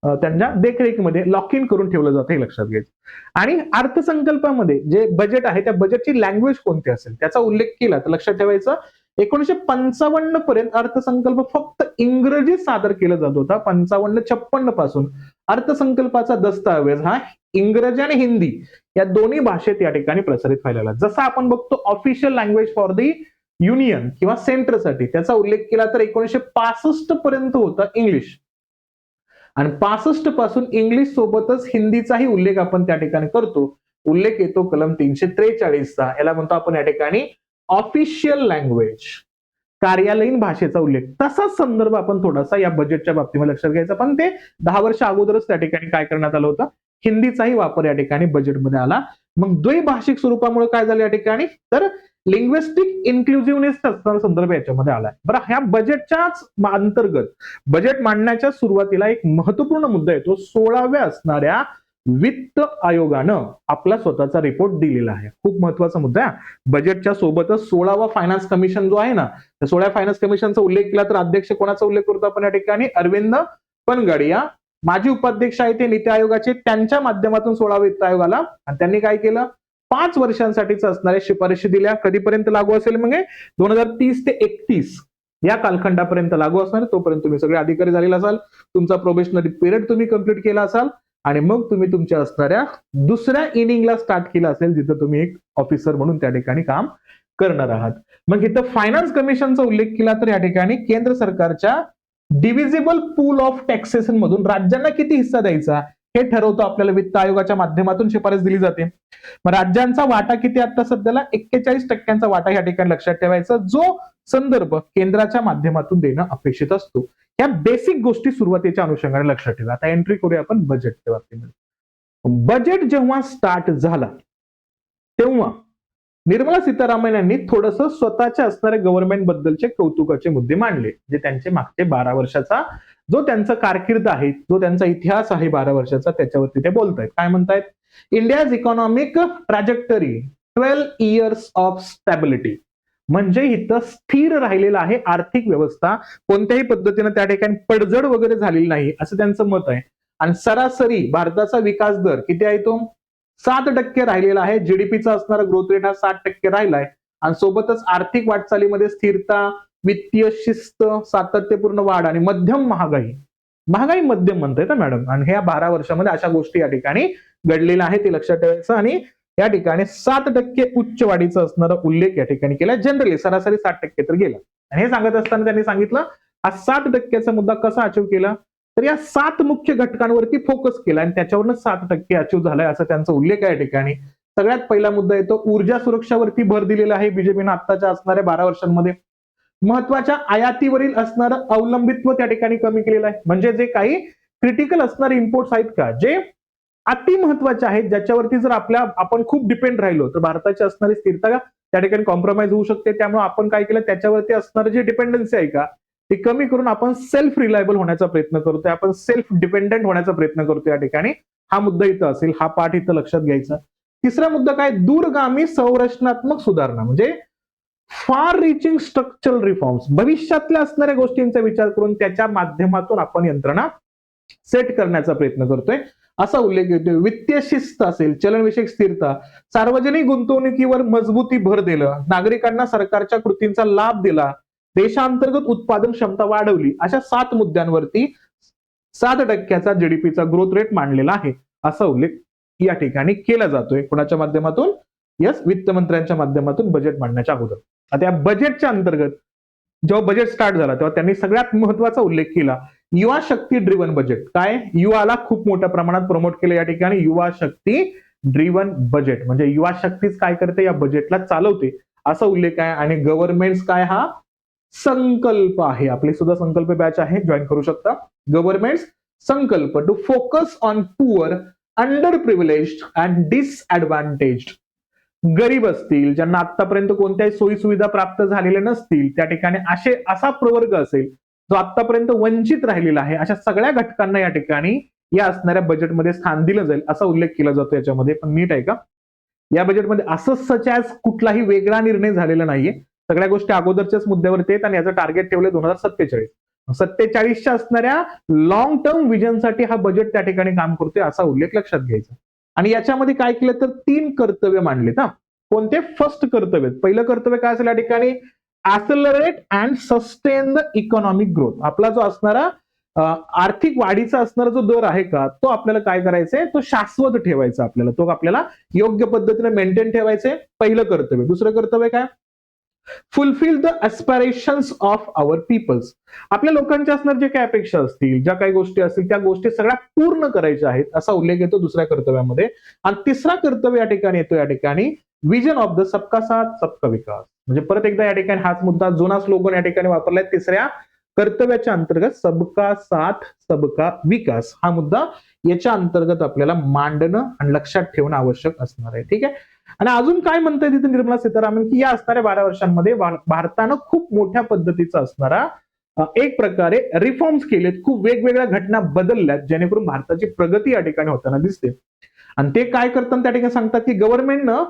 त्यांच्या देखरेखीमध्ये लॉक इन करून ठेवलं जातं, हे लक्षात घ्यायचं. आणि अर्थसंकल्पामध्ये जे बजेट आहे त्या बजेटची लँग्वेज कोणती असेल त्याचा उल्लेख केला तर लक्षात ठेवायचं 1955 पर्यंत अर्थसंकल्प फक्त इंग्रजीत सादर केला जात होता. 55-56 पासून अर्थसंकल्पाचा दस्तावेज हा इंग्रजी आणि हिंदी या दोन्ही भाषेत या ठिकाणी प्रसारित व्हायला लागला. जसं आपण बघतो official language for the union किंवा सेंटरसाठी त्याचा उल्लेख केला तर 1965 पर्यंत होता इंग्लिश. आणि 65 पासून इंग्लिश सोबतच हिंदीचाही उल्लेख आपण त्या ठिकाणी करतो. उल्लेख येतो कलम 343 चा. याला म्हणतो आपण या ठिकाणी ऑफिशियल लँग्वेज, कार्यालयीन भाषेचा उल्लेख. तसाच संदर्भ आपण थोडासा या बजेटच्या बाबतीमध्ये लक्षात घ्यायचा. पण ते 10 वर्ष अगोदरच त्या ठिकाणी काय करण्यात आलं होतं? हिंदीचाही वापर या ठिकाणी बजेटमध्ये आला. मग द्वैभाषिक स्वरूपामुळे काय झालं या ठिकाणी? तर लिंग्विस्टिक इन्क्लुझिव्हनेस असणारा संदर्भ याच्यामध्ये आलाय. बरं, ह्या बजेटच्याच अंतर्गत बजेट मांडण्याच्या सुरुवातीला एक महत्वपूर्ण मुद्दा येतो. 16व्या असणाऱ्या वित्त आयोगानं आपला स्वतःचा रिपोर्ट दिलेला आहे. खूप महत्वाचा मुद्दा आहे. बजेटच्या सोबतच 16वा फायनान्स कमिशन जो आहे ना, त्या 16व्या फायनान्स कमिशनचा उल्लेख केला तर अध्यक्ष कोणाचा उल्लेख करतो आपण या ठिकाणी? अरविंद पनगडिया. माजी उपाध्यक्ष आहे ते नीती आयोगाचे, त्यांच्या माध्यमातून 16 वित्त आयोग आला आणि त्यांनी काय केलं? 5 वर्षांसाठीच असणाऱ्या शिफारशी दिल्या. कधीपर्यंत लागू असेल? मग 2030 ते 31 या कालखंडापर्यंत लागू असणार. तोपर्यंत तुम्ही सगळे अधिकारी झालेला असाल, तुमचा प्रोबेशनरी पिरियड तुम्ही कंप्लीट केला असाल आणि मग तुम्ही तुमच्या असणाऱ्या दुसऱ्या इनिंगला स्टार्ट केला असेल जिथं तुम्ही एक ऑफिसर म्हणून त्या ठिकाणी काम करणार आहात. मग इथं फायनान्स कमिशनचा उल्लेख केला तर या ठिकाणी केंद्र सरकारच्या डिव्हिजिबल पूल ऑफ टॅक्सेशन मधून राज्यांना किती हिस्सा द्यायचा हे ठरवतो. आपल्याला वित्त आयोगाच्या माध्यमातून शिफारस दिली जाते. मग राज्यांचा वाटा किती आता सध्याला? 41% वाटा या ठिकाणी लक्षात ठेवायचा, जो संदर्भ केंद्राच्या माध्यमातून देणं अपेक्षित असतो. या बेसिक गोष्टी सुरुवातीच्या अनुषंगाने लक्षात ठेवा. आता एंट्री करूया आपण बजेटच्या बाबतीमध्ये. बजेट जेव्हा स्टार्ट झाला तेव्हा निर्मला सीतारामन यांनी थोडस स्वतःच्या असणाऱ्या गव्हर्नमेंट बद्दलचे कौतुकाचे मुद्दे मांडले, जे त्यांचे मागचे 12 वर्षाचा जो त्यांचा कारकीर्द आहे, जो त्यांचा इतिहास आहे 12 वर्षाचा, त्याच्यावरती ते बोलतायत. काय म्हणतायत? India's economic trajectory 12 years of stability, म्हणजे इथं स्थिर राहिलेला आहे आर्थिक व्यवस्था, कोणत्याही पद्धतीने त्या ठिकाणी पडझड वगैरे झालेली नाही, असं त्यांचं मत आहे. आणि सरासरी भारताचा विकास दर किती आहे? तो 7% राहिलेला आहे. जीडीपीचा असणारा ग्रोथ रेट हा 7% राहिलाय. आणि सोबतच आर्थिक वाटचालीमध्ये स्थिरता, वित्तीय शिस्त, सातत्यपूर्ण वाढ आणि मध्यम महागाई मध्यम म्हणताय ना मॅडम. आणि ह्या 12 वर्षामध्ये अशा गोष्टी या ठिकाणी घडलेल्या आहेत, ते लक्षात ठेवायचं. आणि या ठिकाणी 7% उच्च वाढीचा असणारा उल्लेख या ठिकाणी केला. जनरली सरासरी 7% तर गेला. आणि हे सांगत असताना त्यांनी सांगितलं हा 7%चा मुद्दा कसा अचीव केला, तर या 7 मुख्य घटकांवरती फोकस केला आणि त्याच्यावरनं 7% अचीव झालाय, असा त्यांचा उल्लेख आहे या ठिकाणी. सगळ्यात पहिला मुद्दा येतो ऊर्जा सुरक्षावरती भर दिलेला आहे बीजेपीनं आत्ताच्या असणाऱ्या 12 वर्षांमध्ये. महत्वाच्या आयातीवरील असणारं अवलंबित्व त्या ठिकाणी कमी केलेलं आहे. म्हणजे जे काही क्रिटिकल असणारे इम्पोर्ट्स आहेत का, जे अति महत्वाचे आहेत, ज्याच्यावरती जर आपण खूप डिपेंड राहिलो तर भारताची असणारी स्थिरता त्या ठिकाणी कॉम्प्रोमाइज होऊ शकते. त्यामुळे आपण काय केलं, त्याच्यावरती असणारं जे डिपेंडन्सी आहे का ते कमी करून आपण सेल्फ रिलायबल होण्याचा प्रयत्न करतोय, आपण सेल्फ डिपेंडेंट होण्याचा प्रयत्न करतोय या ठिकाणी. हा मुद्दा इथं असेल, हा पाठ इथं लक्षात घ्यायचा. तिसरा मुद्दा काय? दूरगामी संरचनात्मक सुधारणा, म्हणजे फार रिचिंग स्ट्रक्चरल रिफॉर्म्स, भविष्यातल्या असणाऱ्या गोष्टींचा विचार करून त्याच्या माध्यमातून आपण यंत्रणा सेट करण्याचा प्रयत्न करतोय, असा उल्लेख येतोय. वित्तीय शिस्त असेल, चलनविषयक स्थिरता, सार्वजनिक गुंतवणुकीवर मजबूती भर दिलं, नागरिकांना सरकारच्या कृतींचा लाभ दिला, देशांतर्गत उत्पादन क्षमता वाढवली, अशा 7 मुद्द्यांवरती 7%चा जीडीपीचा ग्रोथ रेट मांडलेला आहे, असा उल्लेख या ठिकाणी केला जातोय. कोणाच्या माध्यमातून? यस, वित्तमंत्र्यांच्या माध्यमातून बजेट मांडण्याच्या अगोदर. आता या बजेटच्या अंतर्गत जेव्हा बजेट स्टार्ट झाला तेव्हा त्यांनी सगळ्यात महत्वाचा उल्लेख केला युवा शक्ती ड्रिव्हन बजेट. काय? युवाला खूप मोठ्या प्रमाणात प्रमोट केलं या ठिकाणी. युवा शक्ती ड्रिव्हन बजेट म्हणजे युवा शक्तीच काय करते, या बजेटला चालवते, असा उल्लेख आहे. आणि गव्हर्नमेंट काय हा संकल्प आहे. आपली सुद्धा संकल्प बॅच आहे, जॉईन करू शकता. Government sankalp to focus on poor, underprivileged and disadvantaged, गरीब असतील, ज्यांना आतापर्यंत कोणत्याही सोयी सुविधा प्राप्त झालेल्या नसतील, त्या ठिकाणी असा प्रवर्ग असेल जो आतापर्यंत वंचित राहिलेला आहे, अशा सगळ्या घटकांना या ठिकाणी या असणाऱ्या बजेटमध्ये स्थान दिलं जाईल, असा उल्लेख केला जातो याच्यामध्ये. पण नीट आहे का, या बजेटमध्ये असं सच ॲज कुठलाही वेगळा निर्णय झालेला नाहीये. सगळ्या गोष्टी अगोदरच्याच मुद्द्यावरती आहेत आणि याचं टार्गेट ठेवले 2047. 47च्या असणाऱ्या लॉंग टर्म विजनसाठी हा बजेट त्या ठिकाणी काम करतोय, असा उल्लेख लक्षात घ्यायचा. आणि याच्यामध्ये काय केलं तर 3 कर्तव्य मांडलेत. कोणते? फर्स्ट कर्तव्य, पहिलं कर्तव्य काय असेल या ठिकाणी? Accelerate and sustain the economic growth. आपला जो असणारा आर्थिक वाढीचा असणारा जो दर आहे का, तो आपल्याला काय करायचंय, तो शाश्वत ठेवायचा आपल्याला, तो आपल्याला योग्य पद्धतीने मेंटेन ठेवायचंय, पहिलं कर्तव्य. दुसरं कर्तव्य काय? Fulfil the aspirations of our peoples. आपल्या लोकांच्या असणार जे काही अपेक्षा असतील, ज्या काही गोष्टी असतील, त्या गोष्टी सगळ्या पूर्ण करायच्या आहेत, असा उल्लेख येतो दुसऱ्या कर्तव्यामध्ये. आणि तिसरा कर्तव्य या ठिकाणी येतो, या ठिकाणी विजन ऑफ द सबका साथ सबका विकास. म्हणजे परत एकदा या ठिकाणी हाच मुद्दा, जुना स्लोगन या ठिकाणी वापरलाय तिसऱ्या कर्तव्याच्या अंतर्गत, सबका साथ सबका विकास. हा मुद्दा याच्या अंतर्गत आपल्याला मांडणं आणि लक्षात ठेवणं आवश्यक असणार आहे. ठीक आहे. आणि अजून काय म्हणताय तिथे निर्मला सीतारामन, की या असणाऱ्या 12 वर्षांमध्ये भारतानं खूप मोठ्या पद्धतीचा असणारा एक प्रकारे रिफॉर्म्स केलेत, खूप वेगवेगळ्या घटना बदलल्यात, जेणेकरून भारताची प्रगती या ठिकाणी होताना दिसते. आणि ते काय करताना त्या ठिकाणी सांगतात की गव्हर्नमेंटनं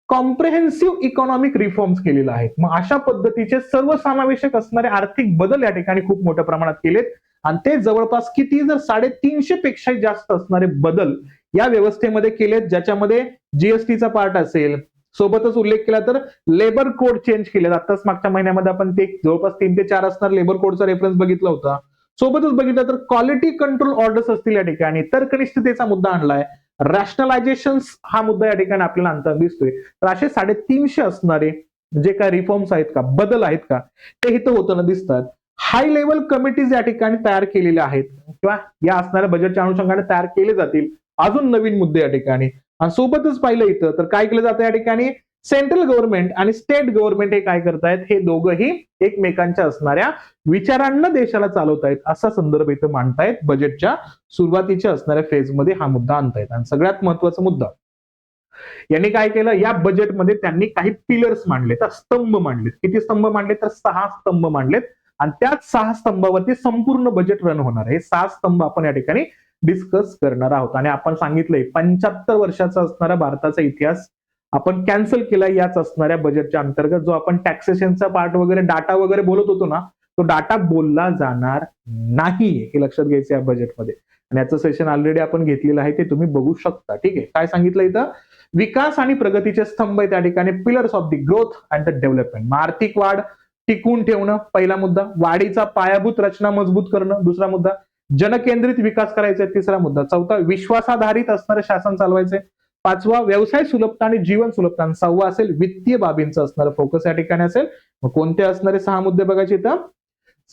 कॉम्प्रेहेन्सिव्ह इकॉनॉमिक रिफॉर्म्स केलेले आहेत. मग अशा पद्धतीचे सर्वसमावेशक असणारे आर्थिक बदल या ठिकाणी खूप मोठ्या प्रमाणात केलेत. आणि ते जवळपास किती, जर 350 पेक्षा जास्त असणारे बदल या व्यवस्थेमध्ये केलेत, ज्याच्यामध्ये जीएसटीचा पार्ट असेल, सोबतच उल्लेख केला तर लेबर कोड चेंज केले. आताच मागच्या महिन्यामध्ये आपण ते जवळपास 3 ते 4 असणार लेबर कोडचा रेफरन्स बघितला होता. सोबतच बघितलं तर क्वालिटी कंट्रोल ऑर्डर्स असतील या ठिकाणी, तर्कनिष्ठतेचा मुद्दा आणलाय, रॅशनलायझेशन हा मुद्दा या ठिकाणी आपल्याला अंतर दिसतोय. तर असे 350 असणारे जे काय रिफॉर्म्स आहेत का, बदल आहेत का, ते इथं होताना दिसतात. हाय लेवल कमिटीज या ठिकाणी तयार केलेल्या आहेत किंवा या असणाऱ्या बजेटच्या अनुषंगाने तयार केले जातील अजून नवीन मुद्दे या ठिकाणी. आणि सोबतच पाहिलं इथं तर काय केलं जातं या ठिकाणी, सेंट्रल गव्हर्नमेंट आणि स्टेट गव्हर्नमेंट हे काय करतायत, हे दोघंही एकमेकांच्या असणाऱ्या विचारांना देशाला चालवतायत, असा संदर्भ इथं मांडतायत. बजेटच्या सुरुवातीच्या असणाऱ्या फेजमध्ये हा मुद्दा आणतायत. आणि सगळ्यात महत्वाचा मुद्दा, यांनी काय केलं, या बजेटमध्ये त्यांनी काही पिलर्स मांडले, तर स्तंभ मांडलेत. किती स्तंभ मांडले, तर 6 स्तंभ मांडलेत आणि त्याच 6 स्तंभावरती संपूर्ण बजेट रन होणार आहे. 6 स्तंभ आपण या ठिकाणी डिस्कस करणार आहोत. आणि आपण सांगितलंय 75 वर्षाचा असणारा भारताचा इतिहास आपण कॅन्सल केला याच असणाऱ्या बजेटच्या अंतर्गत. जो आपण टॅक्सेशनचा पार्ट वगैरे डाटा वगैरे बोलत होतो ना, तो डाटा बोलला जाणार नाही, हे लक्षात घ्यायचं या बजेटमध्ये. आणि याचं सेशन ऑलरेडी आपण घेतलेलं आहे, ते तुम्ही बघू शकता. ठीक आहे, काय सांगितलं इथं, विकास आणि प्रगतीचे स्तंभ त्या ठिकाणी pillars of the growth and the development. आर्थिक वाढ टिकून ठेवणं पहिला मुद्दा, वाढीचा पायाभूत रचना मजबूत करणं दुसरा मुद्दा, जनकेंद्रित विकास करायचा तिसरा मुद्दा, चौथा विश्वासाधारित असणारं शासन चालवायचंय, पाचवा व्यवसाय सुलभता आणि जीवन सुलभता, सहावा असेल वित्तीय बाबींचं असणारं फोकस या ठिकाणी असेल. मग कोणते असणारे 6 मुद्दे बघायचे इथं,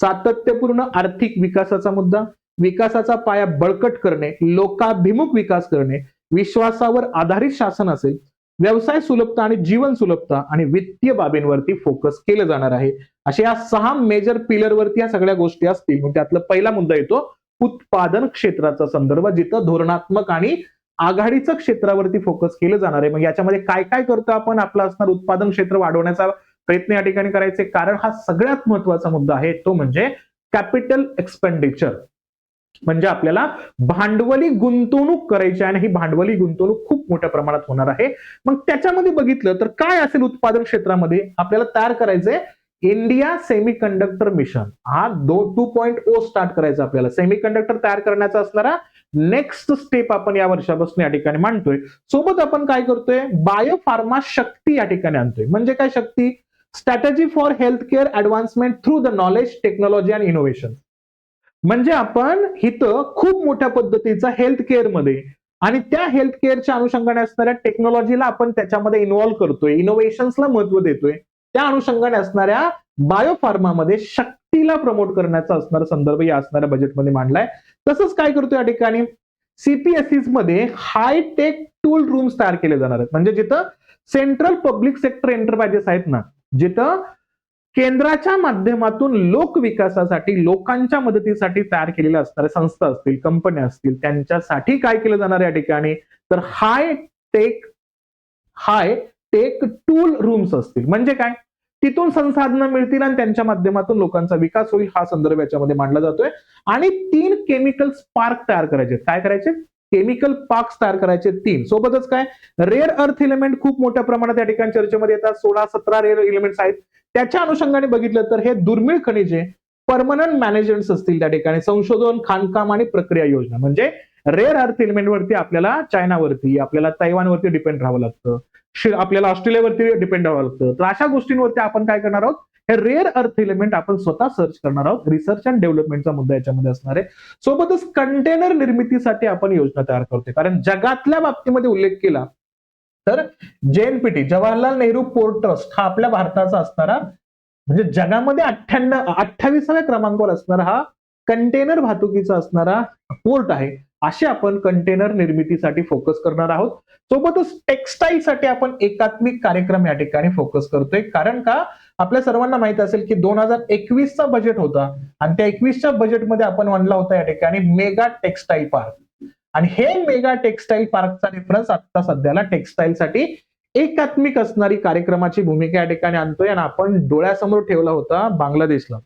सातत्यपूर्ण आर्थिक विकासाचा मुद्दा, विकासाचा पाया बळकट करणे, लोकाभिमुख विकास करणे, विश्वासावर आधारित शासन असेल, व्यवसाय सुलभता आणि जीवन सुलभता आणि वित्तीय बाबींवरती फोकस केलं जाणार आहे. अशा या 6 मेजर पिलरवरती या सगळ्या गोष्टी असतील. मग त्यातला पहिला मुद्दा येतो उत्पादन क्षेत्राचा संदर्भ, जिथं धोरणात्मक आणि आघाडीचं क्षेत्रावरती फोकस केलं जाणार आहे. मग याच्यामध्ये काय काय करतो आपण, आपलं असणार उत्पादन क्षेत्र वाढवण्याचा प्रयत्न या ठिकाणी करायचे. कारण हा सगळ्यात महत्वाचा मुद्दा आहे, तो म्हणजे कॅपिटल एक्सपेंडिचर. म्हणजे आपल्याला भांडवली गुंतवणूक करायची आहे आणि ही भांडवली गुंतवणूक खूप मोठ्या प्रमाणात होणार आहे. मग त्याच्यामध्ये बघितलं तर काय असेल उत्पादन क्षेत्रामध्ये, आपल्याला तयार करायचंय इंडिया सेमीकंडक्टर मिशन. हा 2.0 स्टार्ट करायचा आपल्याला. सेमीकंडक्टर तयार करण्याचा असणारा नेक्स्ट स्टेप आपण या वर्षापासून या ठिकाणी मांडतोय. सोबत आपण काय करतोय, बायोफार्मा शक्ती या ठिकाणी आणतोय. म्हणजे काय शक्ती, strategy for health care advancement through the knowledge technology and innovation. म्हणजे आपण इथं खूप मोठ्या पद्धतीचा हेल्थ केअर मध्ये आणि त्या हेल्थ केअरच्या अनुषंगाने असणाऱ्या टेक्नॉलॉजीला आपण त्याच्यामध्ये इन्व्हॉल्व्ह करतोय, इनोव्हेशन्सला महत्व देतोय. त्या अनुषंगाने असणाऱ्या बायोफार्मामध्ये शक्तीला प्रमोट करण्याचा असणारा संदर्भ या असणाऱ्या बजेटमध्ये मांडलाय. तसंच काय करतोय या ठिकाणी, सीपीएसईस मध्ये हायटेक टूल रूम्स तयार केले जाणार आहेत. म्हणजे जिथं सेंट्रल पब्लिक सेक्टर एंटरप्राइजेस आहेत ना, जिथं केंद्राच्या माध्यमातून लोक विकासासाठी, लोकांच्या मदतीसाठी तयार केलेल्या असणाऱ्या संस्था असतील, कंपन्या असतील, त्यांच्यासाठी काय केलं जाणार या ठिकाणी, तर हाय टेक टूल रूम्स असतील. म्हणजे काय, तिथून संसाधनं मिळतील आणि त्यांच्या माध्यमातून लोकांचा विकास होईल, हा संदर्भ याच्यामध्ये मांडला जातोय. आणि 3 केमिकल पार्क तयार करायचे. काय करायचे, केमिकल पार्क तयार करायचे 3. सोबतच काय, रेअर अर्थ एलिमेंट खूप मोठ्या प्रमाणात या ठिकाणी चर्चेमध्ये येतात. 16-17 रेअर एलिमेंट्स आहेत. त्याच्या अनुषंगाने बघितलं तर हे दुर्मिळ खनिजे परमनंट मॅनेजमेंट असतील त्या ठिकाणी, संशोधन, खाणकाम आणि प्रक्रिया योजना. म्हणजे रेअर अर्थ एलिमेंट वरती आपल्याला चायनावरती, आपल्याला तैवानवरती डिपेंड राहावं लागतं, आपल्याला ऑस्ट्रेलियावरती डिपेंड राहावं लागतं. तर अशा गोष्टींवरती आपण काय करणार आहोत, हे रेअर अर्थ एलिमेंट आपण स्वतः सर्च करणार आहोत. रिसर्च अँड डेव्हलपमेंटचा मुद्दा याच्यामध्ये असणार आहे. सोबतच कंटेनर निर्मितीसाठी आपण योजना तयार करतोय. कारण जगातल्या बाबतीमध्ये उल्लेख केला तर JNPT, Jawaharlal Nehru port trust, हा आपल्या भारताचा असणारा, म्हणजे जगामध्ये 28व्या क्रमांकावर असणारा हा कंटेनर वाहतुकीचा असणारा पोर्ट आहे. असे आपण कंटेनर निर्मितीसाठी फोकस करणार आहोत. सोबतच टेक्सटाईल साठी आपण एकात्मिक कार्यक्रम या ठिकाणी फोकस करतोय. कारण का, आपल्या सर्वांना माहित असेल की 2021चा बजेट होता आणि त्या 21च्या बजेटमध्ये आपण आणला होता या ठिकाणी मेगा टेक्सटाईल पार्क. आणि हे मेगा टेक्सटाईल पार्कचा रेफरन्स आता सध्याला टेक्सटाईल साठी एकात्मिक असणारी कार्यक्रमाची भूमिका या ठिकाणी आणतोय. आणि आपण डोळ्यासमोर ठेवला होता बांगलादेशला.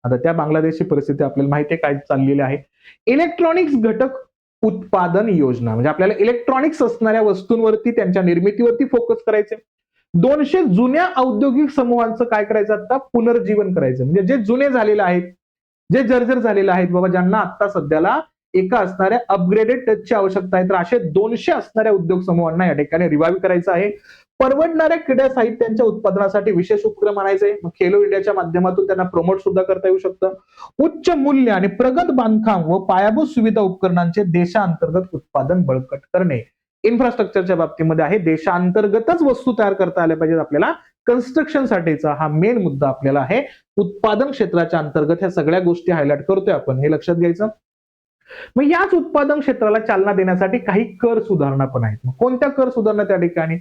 आता त्या बांगलादेशची परिस्थिती आपल्याला माहिती आहे काय चाललेली आहे. इलेक्ट्रॉनिक्स घटक उत्पादन योजना, म्हणजे आपल्याला इलेक्ट्रॉनिक्स असणाऱ्या वस्तूंवरती, त्यांच्या निर्मितीवरती फोकस करायचे. 200 जुन्या औद्योगिक समूहांचं काय करायचं, आता पुनर्जीवन करायचं. म्हणजे जे जुने झालेले आहेत, जे जर्जर झालेले आहेत बाबा, ज्यांना आता सध्याला एका असणाऱ्या अपग्रेडेड टचची आवश्यकता आहे, तर असे 200 असणाऱ्या उद्योग समूहांना या ठिकाणी रिवाइव्ह करायचं आहे. परवडणाऱ्या क्रीडा साहित्यांच्या उत्पादनासाठी विशेष उपक्रम आणायचे. मग खेलो इंडियाच्या माध्यमातून त्यांना प्रमोट सुद्धा करता येऊ शकतं. उच्च मूल्य आणि प्रगत बांधकाम व पायाभूत सुविधा उपकरणांचे देशांतर्गत उत्पादन बळकट करणे. इन्फ्रास्ट्रक्चरच्या बाबतीमध्ये आहे, देशांतर्गतच वस्तू तयार करता आल्या पाहिजेत आपल्याला. कन्स्ट्रक्शन साठीचा हा मेन मुद्दा आपल्याला आहे. उत्पादन क्षेत्राच्या अंतर्गत ह्या सगळ्या गोष्टी हायलाइट करतोय आपण, हे लक्षात घ्यायचं. मग याच उत्पादन क्षेत्राला चालना देण्यासाठी काही कर सुधारणा पण आहेत. मग कोणत्या कर सुधारणा त्या ठिकाणी,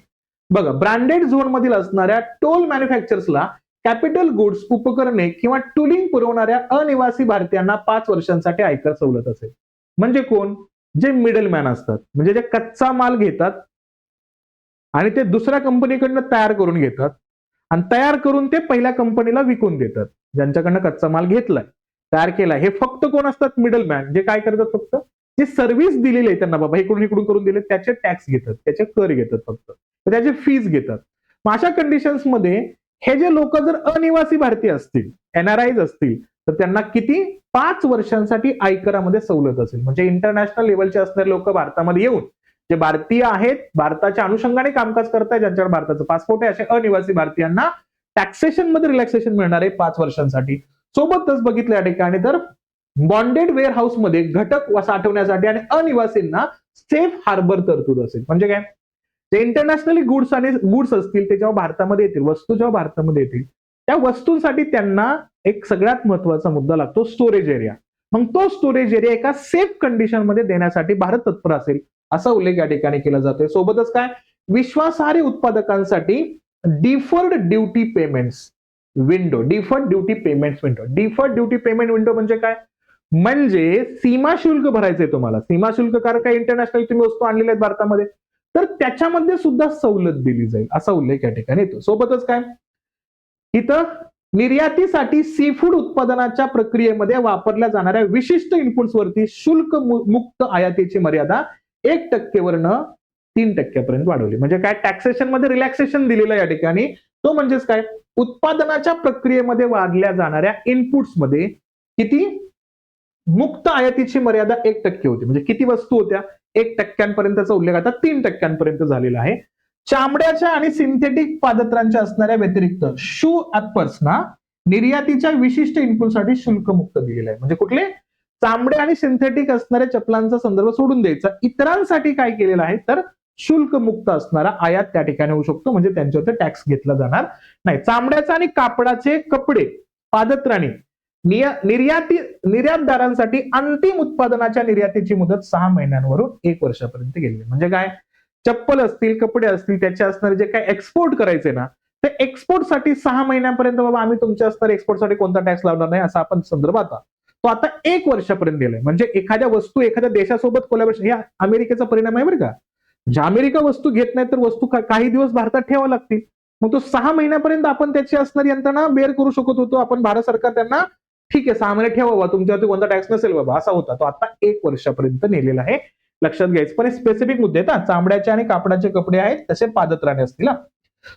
बघा, ब्रँडेड झोन मधील असणाऱ्या टोल मॅन्युफॅक्चर्सला कॅपिटल गुड्स, उपकरणे किंवा टुलिंग पुरवणाऱ्या अनिवासी भारतीयांना 5 वर्षांसाठी आयकर सवलत असेल. म्हणजे कोण, जे मिडलमॅन असतात, म्हणजे जे कच्चा माल घेतात आणि ते दुसऱ्या कंपनीकडनं तयार करून घेतात आणि तयार करून ते पहिल्या कंपनीला विकून देतात. ज्यांच्याकडनं कच्चा माल घेतलाय, तयार केलाय, हे फक्त कोण असतात? मिडलमॅन. जे काय करतात? फक्त जे सर्व्हिस दिलेली आहे त्यांना, बाबा इकडून इकडून करून दिले, त्याचे टॅक्स घेतात, त्याचे कर घेतात, फक्त त्याचे फीज घेतात. मग अशा कंडिशन्समध्ये हे जे लोक जर अनिवासी भारतीय असतील, एनआरआयज असतील, तर त्यांना किती? 5 वर्षांसाठी आयकरामध्ये सवलत असेल. म्हणजे इंटरनॅशनल लेवलचे असणारे लोक भारतामध्ये येऊन जे भारतीय आहेत, भारताच्या अनुषंगाने कामकाज करतायत, ज्यांच्याकडे भारताचं पासपोर्ट आहे, असे अनिवासी भारतीयांना टॅक्सेशन मध्ये रिलॅक्सेशन मिळणार आहे 5 वर्षांसाठी. सोबतच बघितलं या ठिकाणी तर बॉन्डेड वेअर हाऊस मध्ये घटक साठवण्यासाठी आणि अनिवासींना सेफ हार्बर तरतूद असेल. म्हणजे काय? जे इंटरनॅशनली गुड्स असतील ते जेव्हा भारतामध्ये येतील, वस्तू जेव्हा भारतामध्ये येतील, त्या वस्तूंसाठी त्यांना एक सगळ्यात महत्वाचा मुद्दा लागतो, स्टोरेज एरिया. मग तो स्टोरेज एरिया एका सेफ कंडिशन मध्ये देण्यासाठी भारत तत्पर असेल, असा उल्लेख या ठिकाणी केला जातोय. सोबतच काय? विश्वासार्ह उत्पादकांसाठी deferred duty payments window. Deferred duty payments window. Deferred duty payment window म्हणजे काय? म्हणजे सीमा शुल्क भरायचंय तुम्हाला. सीमा शुल्क कारण काय? इंटरनॅशनल तुम्ही वस्तू आणलेल्या आहेत भारतामध्ये, तर त्याच्यामध्ये सुद्धा सवलत दिली जाईल, असा उल्लेख या ठिकाणी येतो. सोबतच काय? इथं निर्यातीसाठी सी फूड उत्पादनाच्या प्रक्रियेमध्ये वापरल्या जाणाऱ्या विशिष्ट इनपुट्सवरती शुल्क मुक्त आयातीची मर्यादा 1% वरनं 3% पर्यंत वाढवली. म्हणजे काय? टॅक्सेशन मध्ये रिलॅक्सेशन दिलेलं या ठिकाणी. तो म्हणजेच काय? उत्पादनाच्या प्रक्रियेमध्ये वाढल्या जाणाऱ्या इनपुट्समध्ये किती? मुक्त आयातीची मर्यादा 1% होती. म्हणजे किती वस्तू होत्या? 1%पर्यंतचा उल्लेख आता 3% झालेला आहे. चामड्याच्या आणि सिंथेटिक पादत्रांच्या असणाऱ्या व्यतिरिक्त शू ऍपर्सना निर्यातीच्या विशिष्ट इनपुटसाठी शुल्क मुक्त दिलेलं आहे. म्हणजे कुठले? चामडे आणि सिंथेटिक असणाऱ्या चपलांचा संदर्भ सोडून द्यायचा. इतरांसाठी काय केलेलं आहे? तर शुल्क मुक्त असणारा आयात त्या ठिकाणी होऊ शकतो. म्हणजे त्यांच्यावर टॅक्स घेतला जाणार नाही. चामड्याचा आणि कापडाचे कपडे, पादत्राणे निर्यातदारांसाठी अंतिम उत्पादनाच्या निर्यातीची मुदत 6 महिन्यांवरून 1 वर्षापर्यंत गेली. म्हणजे काय? चप्पल असतील, कपडे असतील, त्याचे असणारे जे काय एक्सपोर्ट करायचे ना, ते एक्सपोर्टसाठी 6 महिन्यापर्यंत बाबा आम्ही तुमच्या असणारे एक्सपोर्टसाठी कोणता टॅक्स लावणार नाही, असा आपण संदर्भ आता तो आता 1 वर्षापर्यंत गेलाय. म्हणजे एखाद्या वस्तू एखाद्या देशासोबत कोलॅबोरेशन, हे अमेरिकेचा परिणाम आहे बरं का. म्हणजे अमेरिका वस्तू घेत नाही तर वस्तू काही दिवस भारतात ठेवावं लागतील. मग तो 6 महिन्यापर्यंत आपण त्याची असणारी यंत्रणा बेअर करू शकत होतो. आपण भारत सरकार त्यांना ठीक आहे 6 महिने ठेवा बाबा, तुमच्यावरती कोणता टॅक्स नसेल बाबा, असा होता. तो आता 1 वर्षापर्यंत नेलेला आहे. लक्षात घ्यायचं. पण स्पेसिफिक मुद्दे आहेत. चामड्याचे आणि कापडाचे कपडे आहेत, तसे पादत्राणे असतील.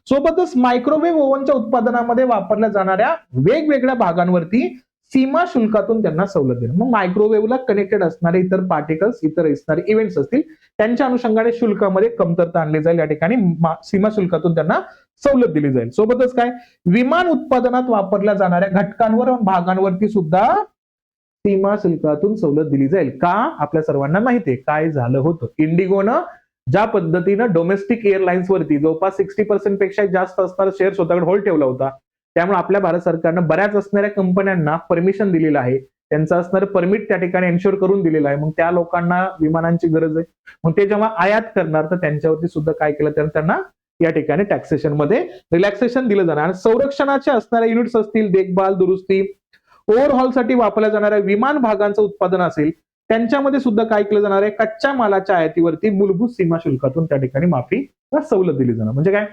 सोबतच मायक्रोवेव्ह ओव्हनच्या उत्पादनामध्ये वापरल्या जाणाऱ्या वेगवेगळ्या भागांवरती सीमा शुल्कातून त्यांना सवलत देणं. मग मायक्रोवेव्हला कनेक्टेड असणारे इतर पार्टिकल्स, इतर असणारे इव्हेंट्स असतील, त्यांच्या अनुषंगाने शुल्कामध्ये कमतरता आणली जाईल. या ठिकाणी सीमा शुल्कातून त्यांना सवलत दिली जाईल. सोबतच काय? विमान उत्पादनात वापरल्या जाणाऱ्या घटकांवर भागांवरती सुद्धा सीमा शुल्कातून सवलत दिली जाईल. का? आपल्या सर्वांना माहितीये काय झालं होतं. इंडिगोनं ज्या पद्धतीनं डोमेस्टिक एअरलाइन्स वरती जवळपास 60% पेक्षा जास्त असणारा शेअर स्वतःकडे होल्ड ठेवला होता, त्यामुळे आपल्या भारत सरकारनं बऱ्याच असणाऱ्या कंपन्यांना परमिशन दिलेलं आहे. त्यांचं असणारं परमिट त्या ठिकाणी एन्श्योर करून दिलेलं आहे. मग त्या लोकांना विमानांची गरज आहे. मग ते जेव्हा आयात करणार तर त्यांच्यावरती सुद्धा काय केलं तर त्यांना या ठिकाणी टॅक्सेशन मध्ये रिलॅक्सेशन दिलं जाणार. आणि संरक्षणाचे असणाऱ्या युनिट्स असतील, देखभाल, दुरुस्ती, ओव्हरहॉलसाठी वापरल्या जाणाऱ्या विमान भागांचं उत्पादन असेल, त्यांच्यामध्ये सुद्धा काय केलं जाणार आहे? कच्च्या मालाच्या आयातीवरती मूलभूत सीमा शुल्कातून त्या ठिकाणी माफी वा सवलत दिली जाणार. म्हणजे काय?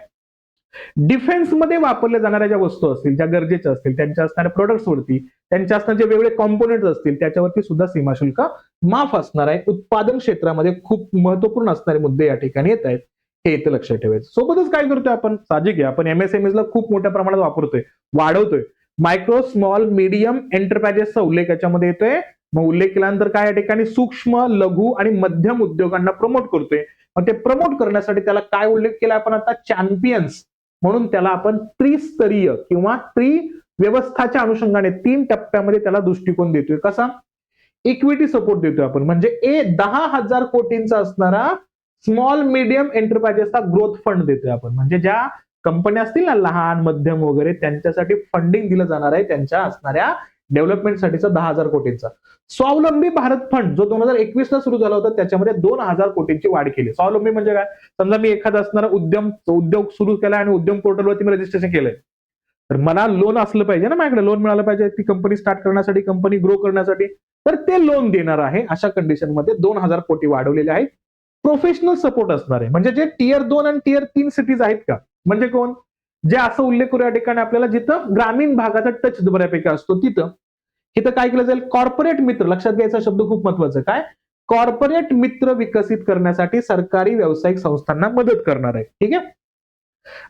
डिफेन्समध्ये वापरल्या जाणाऱ्या ज्या वस्तू असतील, ज्या गरजेच्या असतील, त्यांच्या असणाऱ्या प्रोडक्ट्सवरती, त्यांच्या असणारे जे वेगळे कॉम्पोनेंट्स असतील, त्याच्यावरती सुद्धा सीमा शुल्क माफ असणार आहे. उत्पादन क्षेत्रामध्ये खूप महत्वपूर्ण असणारे मुद्दे या ठिकाणी येत आहेत, हे इथे लक्षात ठेवायचं. सोबतच काय करतोय आपण? साहजिक आहे, आपण एमएसएमईला खूप मोठ्या प्रमाणात वापरतोय, वाढवतोय. मायक्रो, स्मॉल, मीडियम एंटरप्राइजेसचा उल्लेख याच्यामध्ये येतोय. मग उल्लेख केल्यानंतर काय या ठिकाणी सूक्ष्म, लघु आणि मध्यम उद्योगांना प्रमोट करतोय. मग ते प्रमोट करण्यासाठी त्याला काय उल्लेख केला आपण आता? चॅम्पियन्स म्हणून त्याला आपण त्रिस्तरीय किंवा व्यवस्थाच्या अनुषंगाने 3 टप्प्यामध्ये त्याला दृष्टिकोन देतोय. कसा? इक्विटी सपोर्ट देतोय आपण. म्हणजे 10,000 कोटींचा असणारा स्मॉल मीडियम एंटरप्राइजेसचा ग्रोथ फंड देतोय आपण. म्हणजे ज्या कंपन्या असतील ना लहान मध्यम वगैरे, त्यांच्यासाठी फंडिंग दिलं जाणार आहे त्यांच्या असणाऱ्या डेव्हलपमेंटसाठीचा 10,000 कोटींचा. स्वावलंबी भारत फंड जो 2021 ला सुरू झाला होता, त्याच्यामध्ये 2,000 कोटींची वाढ केली. स्वावलंबी म्हणजे काय? समजा मी एखादा असणारा उद्योग सुरू केला आणि उद्यम पोर्टलवरती मी रजिस्ट्रेशन केलंय, तर मला लोन असलं पाहिजे ना, माझ्याकडे लोन मिळालं पाहिजे ती कंपनी स्टार्ट करण्यासाठी, कंपनी ग्रो करण्यासाठी, तर ते लोन देणार आहे. अशा कंडिशनमध्ये 2,000 कोटी वाढवलेले आहेत. प्रोफेशनल सपोर्ट असणार आहे. म्हणजे जे टियर 2 आणि टियर 3 सिटीज आहेत का, म्हणजे कोण, जे असं उल्लेख करू या ठिकाणी आपल्याला जिथं ग्रामीण भागाचा टच बऱ्यापैकी असतो तिथं काय केलं जाईल, कॉर्पोरेट मित्र, लक्षात घ्यायचा शब्द खूप महत्वाचा, काय, कॉर्पोरेट मित्र विकसित करण्यासाठी सरकारी व्यावसायिक संस्थांना मदत करणार आहे. ठीक आहे.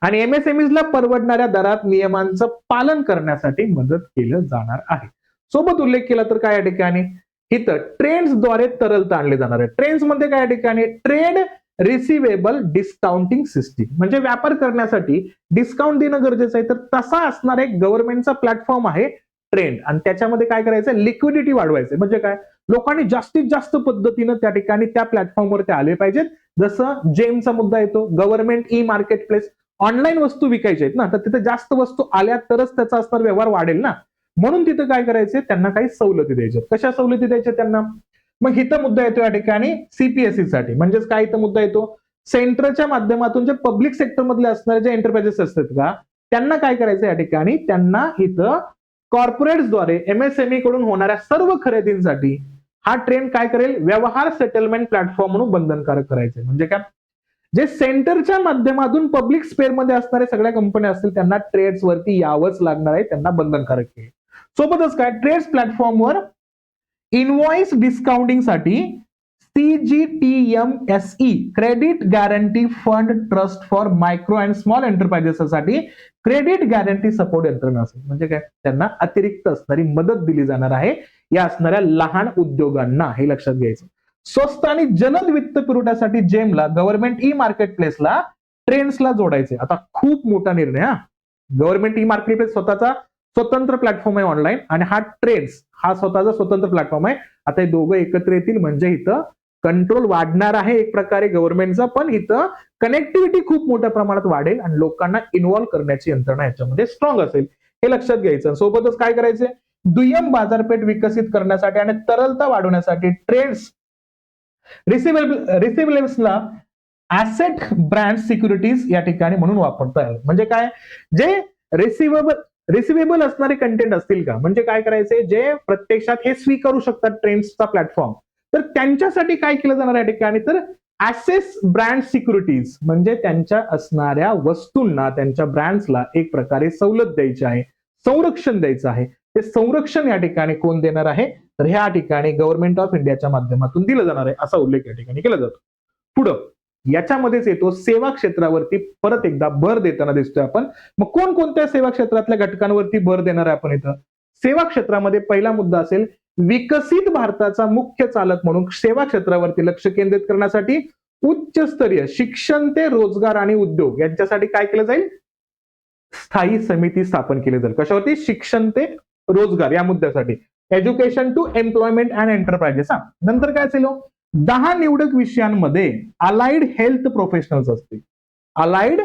आणि एमएसएमईला परवडणाऱ्या दरात नियमांचं पालन करण्यासाठी मदत केलं जाणार आहे. सोबत उल्लेख केला तर काय या ठिकाणी, इथं ट्रेंड्सद्वारे तरलता आणली जाणार आहे. ट्रेंड्स मध्ये काय या ठिकाणी, ट्रेड रिसिवेबल डिस्काउंटिंग सिस्टीम, म्हणजे व्यापार करण्यासाठी डिस्काउंट देणं गरजेचं आहे. तर तसा असणारा एक गव्हर्नमेंटचा प्लॅटफॉर्म आहे ट्रेंड, आणि त्याच्यामध्ये काय करायचं, लिक्विडिटी वाढवायचं. म्हणजे काय, लोकांनी जास्तीत जास्त पद्धतीनं त्या ठिकाणी त्या प्लॅटफॉर्मवरती आले पाहिजेत. जसं जेमचा मुद्दा येतो, government E market place, online वस्तू विकायच्या आहेत ना, तर तिथे जास्त वस्तू आल्या तरच त्याचा असणार व्यवहार वाढेल ना. म्हणून तिथं काय करायचे, त्यांना काही सवलती द्यायच्या. कशा सवलती द्यायच्या त्यांना, मग इथं मुद्दा येतो या ठिकाणी सीपीएसई साठी. म्हणजेच काय इथं मुद्दा येतो, सेंटरच्या माध्यमातून जे पब्लिक सेक्टर मधले असणारे जे एंटरप्राइजेस असतात का, त्यांना काय करायचं या ठिकाणी, त्यांना इथं कॉर्पोरेट्सद्वारे एमएसएमई कडून होणाऱ्या सर्व खरेदींसाठी हा ट्रेंड काय करेल, व्यवहार सेटलमेंट प्लॅटफॉर्म म्हणून बंधनकारक करायचे. म्हणजे काय, जे सेंटरच्या माध्यमातून पब्लिक स्पेअर मध्ये असणारे सगळ्या कंपन्या असतील त्यांना ट्रेड्स वरती यावंच लागणार आहे, त्यांना बंधनकारक केले. सोबतच काय, ट्रेड्स प्लॅटफॉर्मवर इनव्हॉइस डिस्काउंटिंग साठी CGTMSE credit guarantee fund trust for micro and small enterprises साठी क्रेडिट गॅरंटी सपोर्ट यंत्रणा असेल. म्हणजे काय, त्यांना अतिरिक्त असणारी मदत दिली जाणार आहे या असणाऱ्या लहान उद्योगांना, हे लक्षात घ्यायचं. स्वस्त आणि जलद वित्त पुरवठ्यासाठी जेमला, गव्हर्नमेंट ई मार्केट प्लेसला, ट्रेंड्सला जोडायचे. आता खूप मोठा निर्णय हा. गव्हर्नमेंट ई मार्केट प्लेस स्वतःचा स्वतंत्र प्लॅटफॉर्म आहे ऑनलाईन, आणि हा ट्रेंड्स हा स्वतःचा स्वतंत्र प्लॅटफॉर्म आहे. आता हे दोघं एकत्र येतील म्हणजे इथं कंट्रोल वाढणार आहे एक प्रकारे गव्हर्नमेंटचा, पण इथं कनेक्टिव्हिटी खूप मोठ्या प्रमाणात वाढेल आणि लोकांना इन्व्हॉल्व्ह करण्याची यंत्रणा याच्यामध्ये स्ट्रॉंग असेल, हे लक्षात घ्यायचं. सोबतच काय करायचे, दुय्यम बाजारपेठ विकसित करण्यासाठी आणि तरलता वाढवण्यासाठी ट्रेड्स रिसिव्हेबल्सला ऍसेट ब्रँड सिक्युरिटीज या ठिकाणी म्हणून वापरता येईल. म्हणजे काय, जे रिसिव्हेबल असणारे कंटेंट असतील का, म्हणजे काय करायचे, जे प्रत्यक्षात हे स्वीकारू शकतात ट्रेंड्सचा प्लॅटफॉर्म, तर त्यांच्यासाठी काय केलं जाणार या ठिकाणी, तर ऍसेस ब्रँड सिक्युरिटीज, म्हणजे त्यांच्या असणाऱ्या वस्तूंना, त्यांच्या ब्रँड्सला एक प्रकारे सवलत द्यायची आहे, संरक्षण द्यायचं आहे. ते संरक्षण या ठिकाणी कोण देणार आहे, तर ह्या ठिकाणी गव्हर्नमेंट ऑफ इंडियाच्या माध्यमातून दिलं जाणार आहे, असा उल्लेख या ठिकाणी केला जातो. पुढं याच्यामध्येच येतो सेवा क्षेत्रावरती परत एकदा भर देताना दिसतोय आपण. मग कोणकोणत्या सेवा क्षेत्रातल्या घटकांवरती भर देणार आहे आपण इथं, सेवा क्षेत्रामध्ये पहिला मुद्दा असेल, विकसित भारताचा मुख्य चालक म्हणून सेवा क्षेत्रावरती लक्ष केंद्रित करण्यासाठी उच्चस्तरीय शिक्षण ते रोजगार आणि उद्योग यांच्यासाठी काय केलं जाईल, स्थायी समिती स्थापन केली जाईल. कशावरती, शिक्षण ते रोजगार या मुद्द्यासाठी, education to employment and enterprises. नंतर काय असेल, 10 निवडक विषयांमध्ये अलाइड हेल्थ प्रोफेशनल्स असतील, अलाइड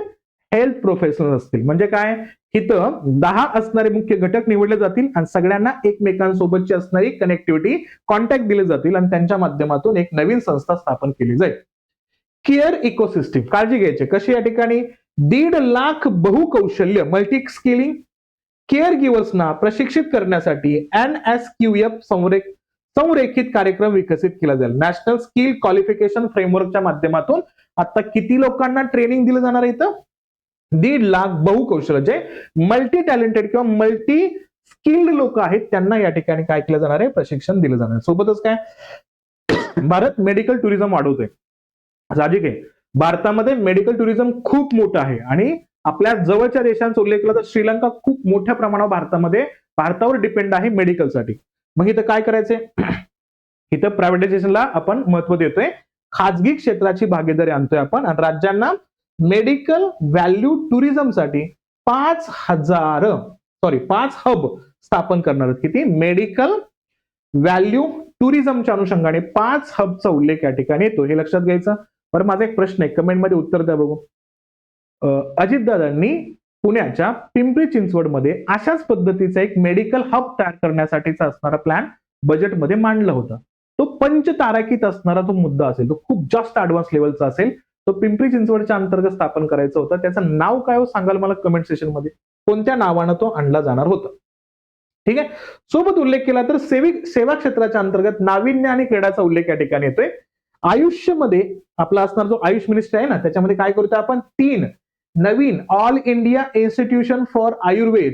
हेल्थ प्रोफेशनल असतील. म्हणजे काय, इथं 10 असणारे मुख्य घटक निवडले जातील आणि सगळ्यांना एकमेकांसोबतची असणारी कनेक्टिव्हिटी, कॉन्टॅक्ट दिले जातील आणि त्यांच्या माध्यमातून एक नवीन संस्था स्थापन केली जाईल. केअर इकोसिस्टीम, काळजी घ्यायची कशी या ठिकाणी, 1.5 लाख बहुकौशल्य मल्टी स्किलिंग केअर गिव्हर्सना प्रशिक्षित करण्यासाठी NSQF संरेखित कार्यक्रम विकसित केला जाईल. नॅशनल स्किल क्वालिफिकेशन फ्रेमवर्कच्या माध्यमातून आता किती लोकांना ट्रेनिंग दिलं जाणार आहे, इथं 1.5 लाख बहुकौशल्य, जे मल्टी टॅलेंटेड किंवा मल्टी स्किल्ड लोक आहेत त्यांना या ठिकाणी काय केलं जाणार आहे, प्रशिक्षण दिलं जाणार आहे. सोबतच काय, भारत मेडिकल टुरिझम वाढवतोय. साहजिक आहे, भारतामध्ये मेडिकल टुरिझम खूप मोठं आहे आणि आपल्या जवळच्या देशांचा उल्लेख केला तर श्रीलंका खूप मोठ्या प्रमाणावर भारतावर डिपेंड आहे मेडिकलसाठी. मग इथं काय करायचंय, इथं प्रायव्हेटायझेशनला आपण महत्व देतोय, खाजगी क्षेत्राची भागीदारी आणतोय आपण आणि राज्यांना मेडिकल व्हॅल्यू टुरिझमसाठी 5 हब स्थापन करणार आहेत. किती, मेडिकल व्हॅल्यू टुरिझमच्या अनुषंगाने 5 हबचा उल्लेख या ठिकाणी येतो, हे लक्षात घ्यायचं. बरं, माझा एक प्रश्न आहे, कमेंटमध्ये उत्तर द्या बघू. अजितदादांनी पुण्याच्या पिंपरी चिंचवडमध्ये अशाच पद्धतीचा एक मेडिकल हब तयार करण्यासाठीचा असणारा प्लॅन बजेटमध्ये मांडला होता. तो पंचताराकीत असणारा तो मुद्दा असेल, तो खूप जास्त ऍडव्हान्स लेवलचा असेल, तो पिंपरी चिंचवडच्या अंतर्गत स्थापन करायचं होतं. त्याचं नाव काय हो सांगाल मला कमेंट सेशन मध्ये, कोणत्या नावानं तो आणला जाणार होता. ठीक आहे. सोबत उल्लेख केला तर सेवा क्षेत्राच्या अंतर्गत नाविन्य आणि क्रीडाचा उल्लेख या ठिकाणी येतोय. आयुष्यमध्ये आपला असणार जो आयुष मिनिस्टर आहे ना, त्याच्यामध्ये काय करतोय आपण 3 नवीन all India institution for Ayurveda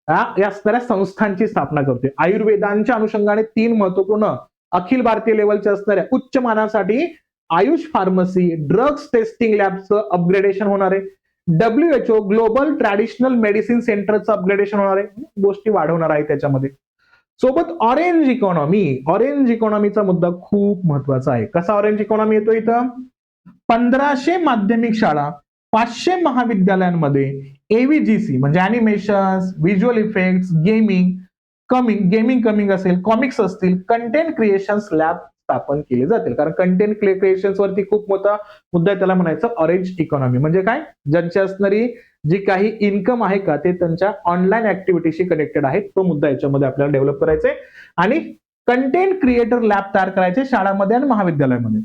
या असणाऱ्या संस्थांची स्थापना करतोय. आयुर्वेदांच्या अनुषंगाने 3 महत्वपूर्ण अखिल भारतीय लेवलच्या असणाऱ्या उच्च मानासाठी आयुष फार्मसी ड्रग्स टेस्टिंग लॅबचं अपग्रेडेशन होणार आहे. WHO ग्लोबल ट्रॅडिशनल मेडिसिन सेंटरचं अपग्रेडेशन होणार आहे. गोष्टी वाढवणार आहे त्याच्यामध्ये. सोबत ऑरेंज इकॉनॉमीचा मुद्दा खूप महत्वाचा आहे. कसा ऑरेंज इकॉनॉमी येतो इथं? 1500 माध्यमिक शाळा, 500 महाविद्यालयांमध्ये AVGC म्हणजे animation, visual effects, gaming coming असेल, कॉमिक्स असतील, कंटेंट क्रिएशन्स लॅब स्थापन केले जातील. कारण कंटेंट क्रिएशन्स वरती खूप मोठा मुद्दा आहे, त्याला म्हणायचं ऑरेंज इकॉनॉमी. म्हणजे काय? ज्यांची असणारी जी काही इन्कम आहे का ते त्यांच्या ऑनलाईन ऍक्टिव्हिटीशी कनेक्टेड आहे, तो मुद्दा याच्यामध्ये आपल्याला डेव्हलप करायचा आहे. आणि कंटेंट क्रिएटर लॅब तयार करायचे शाळांमध्ये आणि महाविद्यालयामध्ये.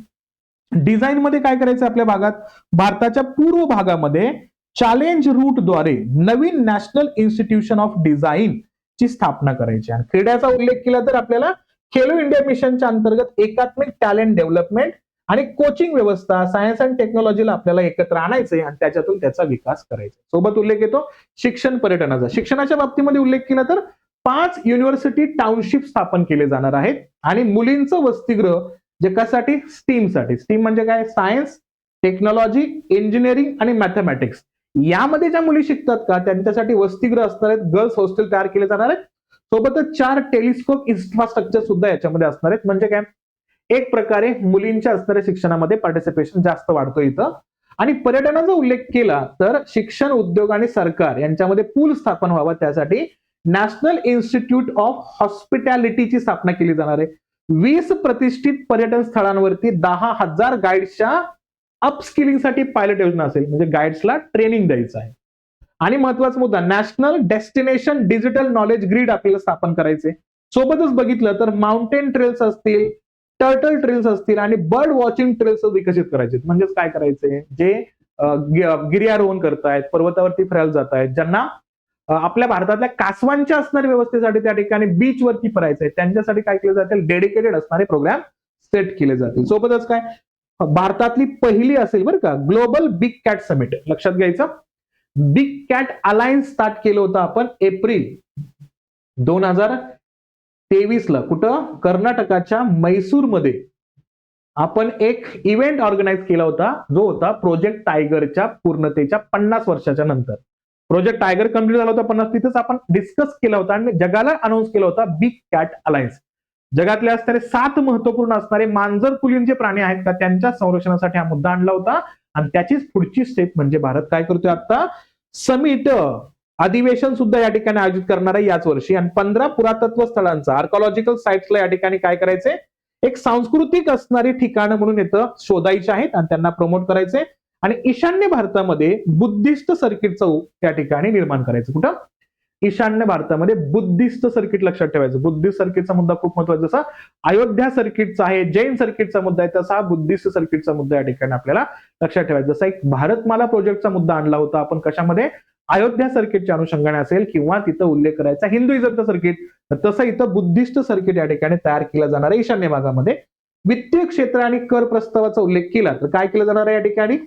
डिझाईन मध्ये काय करायचं आपल्या भागात? भारताच्या पूर्व भागामध्ये चॅलेंज रूटद्वारे नवीन नॅशनल इन्स्टिट्यूशन ऑफ डिझाईन ची स्थापना करायची. आणि क्रीडाचा उल्लेख केला तर आपल्याला खेलो इंडिया मिशनच्या अंतर्गत एकात्मिक टॅलेंट डेव्हलपमेंट आणि कोचिंग व्यवस्था, सायन्स अँड टेक्नॉलॉजीला आपल्याला एकत्र आणायचंय आणि त्याच्यातून त्याचा विकास करायचा. सोबत उल्लेख येतो शिक्षण पर्यटनाचा. शिक्षणाच्या बाबतीमध्ये उल्लेख केला तर 5 युनिव्हर्सिटी टाउनशिप स्थापन केले जाणार आहेत. आणि मुलींचं वसतिगृह जे कशासाठी? स्टीमसाठी. स्टीम म्हणजे काय? सायन्स, टेक्नॉलॉजी, इंजिनिअरिंग आणि मॅथमॅटिक्स यामध्ये ज्या मुली शिकतात का त्यांच्यासाठी वसतिगृह असणार आहेत, गर्ल्स हॉस्टेल तयार केले जाणार आहेत. सोबतच 4 टेलिस्कोप इन्फ्रास्ट्रक्चर सुद्धा याच्यामध्ये असणार आहेत. म्हणजे काय? एक प्रकारे मुलींच्या असणाऱ्या शिक्षणामध्ये पार्टिसिपेशन जास्त वाढतो इथं. आणि पर्यटनाचा उल्लेख केला तर शिक्षण, उद्योग आणि सरकार यांच्यामध्ये पूल स्थापन व्हावा, त्यासाठी नॅशनल इन्स्टिट्यूट ऑफ हॉस्पिटॅलिटीची स्थापना केली जाणार आहे. 20 प्रतिष्ठित पर्यटन स्थळांवरती 10,000 गाईड्सच्या अपस्किलिंगसाठी पायलट योजना असेल, म्हणजे गाईड्सला ट्रेनिंग द्यायचं आहे. आणि महत्वाचा मुद्दा national destination digital knowledge grid आपल्याला स्थापन करायचे. सोबतच बघितलं तर माउंटेन ट्रेल्स असतील, टर्टल ट्रेल्स असतील आणि बर्ड वॉचिंग ट्रेल्स विकसित करायचे. म्हणजेच काय करायचे? जे गिर्यारोहण करतायत, पर्वतावरती फिरायला जात आहेत, ज्यांना आपल्या भारतातल्या कासवांच्या असणाऱ्या व्यवस्थेसाठी त्या ठिकाणी बीच वरती फिरायचंय, त्यांच्यासाठी काय केले जातील? डेडिकेटेड असणारे प्रोग्राम सेट केले जातील. सोबतच काय? भारतातली पहिली असेल बरं का ग्लोबल बिग कॅट समिट, लक्षात घ्यायचं. बिग कॅट अलायन्स स्टार्ट केलं होतं आपण एप्रिल 2023 ला. कुठं? कर्नाटकाच्या मैसूरमध्ये आपण एक इव्हेंट ऑर्गनाईज केला होता, जो होता प्रोजेक्ट टायगरच्या पूर्णतेच्या 50 वर्षाच्या नंतर. प्रोजेक्ट टायगर कम्प्लीट झाला होता 50, तिथेच आपण डिस्कस केला होता आणि जगाला अनाऊन्स केला होता बिग कॅट अलायन्स. जगातले असणारे 7 महत्वपूर्ण असणारे मांजर कुलीन जे प्राणी आहेत का त्यांच्या संरक्षणासाठी हा मुद्दा आणला होता. आणि त्याचीच पुढची स्टेप म्हणजे भारत काय करतोय आता? समिट अधिवेशन सुद्धा या ठिकाणी आयोजित करणार आहे याच वर्षी. आणि 15 पुरातत्व स्थळांचा आर्कॉलॉजिकल साइट्सला या ठिकाणी काय करायचंय? एक सांस्कृतिक असणारी ठिकाणं म्हणून इथं शोधायची आहेत आणि त्यांना प्रमोट करायचे. आणि ईशान्य भारतामध्ये बुद्धिस्ट सर्किटचं या ठिकाणी निर्माण करायचं. कुठं? ईशान्य भारतामध्ये बुद्धिस्ट सर्किट लक्षात ठेवायचं. बुद्धिस्ट सर्किटचा मुद्दा खूप महत्वाचा. जसा अयोध्या सर्किटचा आहे, जैन सर्किटचा मुद्दा आहे, तसा हा बुद्धिस्ट सर्किटचा मुद्दा या ठिकाणी आपल्याला लक्षात ठेवायचा. जसा एक भारतमाला प्रोजेक्टचा मुद्दा आणला होता आपण कशामध्ये? अयोध्या सर्किटच्या अनुषंगाने असेल किंवा तिथं उल्लेख करायचा हिंदुइझमचं सर्किट, तसं इथं बुद्धिस्ट सर्किट या ठिकाणी तयार केला जाणार आहे ईशान्य भागामध्ये. वित्तीय क्षेत्र आणि कर प्रस्तावाचा उल्लेख केला तर काय केलं जाणार आहे या ठिकाणी?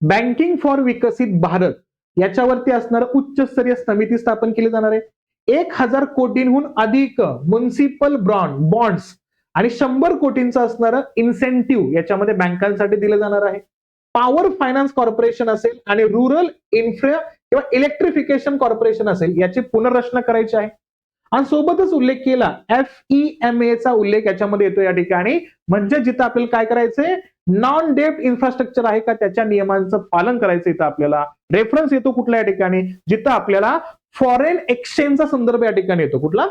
बँकिंग फॉर विकसित भारत याच्यावरती असणारं उच्चस्तरीय समिती स्थापन केली जाणार आहे. 1000 कोटींहून अधिक म्युनिसिपल बॉन्ड्स आणि 100 कोटींचं असणारं इन्सेंटिव्ह याच्यामध्ये बँकांसाठी दिलं जाणार आहे. पॉवर फायनान्स कॉर्पोरेशन असेल आणि रुरल इन्फ्रा किंवा इलेक्ट्रिफिकेशन कॉर्पोरेशन असेल याची पुनर्रचना करायची आहे. आणि सोबतच उल्लेख केला FEMA चा उल्लेख याच्यामध्ये येतो या ठिकाणी. म्हणजे जिथं आपल्याला काय करायचंय? नॉन डेप्ट इन्फ्रास्ट्रक्चर आहे का त्याच्या नियमांचं पालन करायचं. इथं आपल्याला रेफरन्स येतो कुठल्या या ठिकाणी? जिथं आपल्याला फॉरेन एक्सचेंजचा संदर्भ या ठिकाणी येतो. कुठला?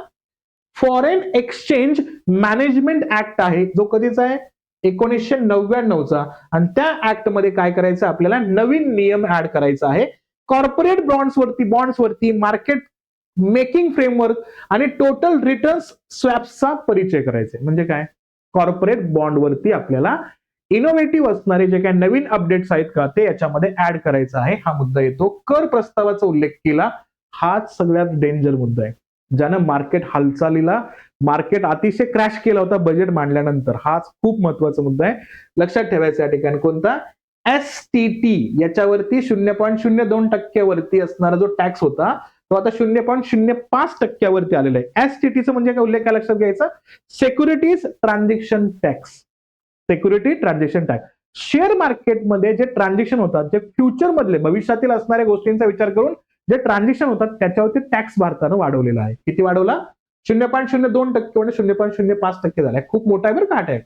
फॉरेन एक्सचेंज मॅनेजमेंट ऍक्ट आहे, जो कधीचा आहे? 1999चा. आणि त्या ऍक्ट मध्ये काय करायचं? आपल्याला नवीन नियम ऍड करायचा आहे. कॉर्पोरेट बॉन्ड्सवरती मार्केट मेकिंग फ्रेमवर्क आणि टोटल रिटर्न्स स्वॅप्सचा परिचय करायचा. म्हणजे काय? कॉर्पोरेट बॉन्डवरती आपल्याला इनोव्हेटिव्ह असणारे जे काही नवीन अपडेट्स आहेत का ते याच्यामध्ये ऍड करायचं आहे, हा मुद्दा येतो. कर प्रस्तावाचा उल्लेख केला, हाच सगळ्यात डेंजर मुद्दा आहे, ज्यानं मार्केट हालचालीला मार्केट अतिशय क्रॅश केला होता बजेट मांडल्यानंतर. हाच खूप महत्वाचा मुद्दा आहे, लक्षात ठेवायचा या ठिकाणी. कोणता? STT याच्यावरती 0.02% वरती असणारा जो टॅक्स होता तो आता 0.05% आलेला आहे. STTचं म्हणजे काय उल्लेख काय लक्षात घ्यायचा? Securities transaction tax. Security transaction tax. Share मार्केटमध्ये जे ट्रान्झॅक्शन होतात, जे फ्युचर मधले भविष्यातील असणाऱ्या गोष्टींचा विचार करून जे ट्रान्झॅक्शन होतात त्याच्यावरती टॅक्स भारतानं वाढवलेला आहे. किती वाढवला? 0.02% म्हणजे 0.05% झालाय. खूप मोठा आहे बरं का टॅक्स.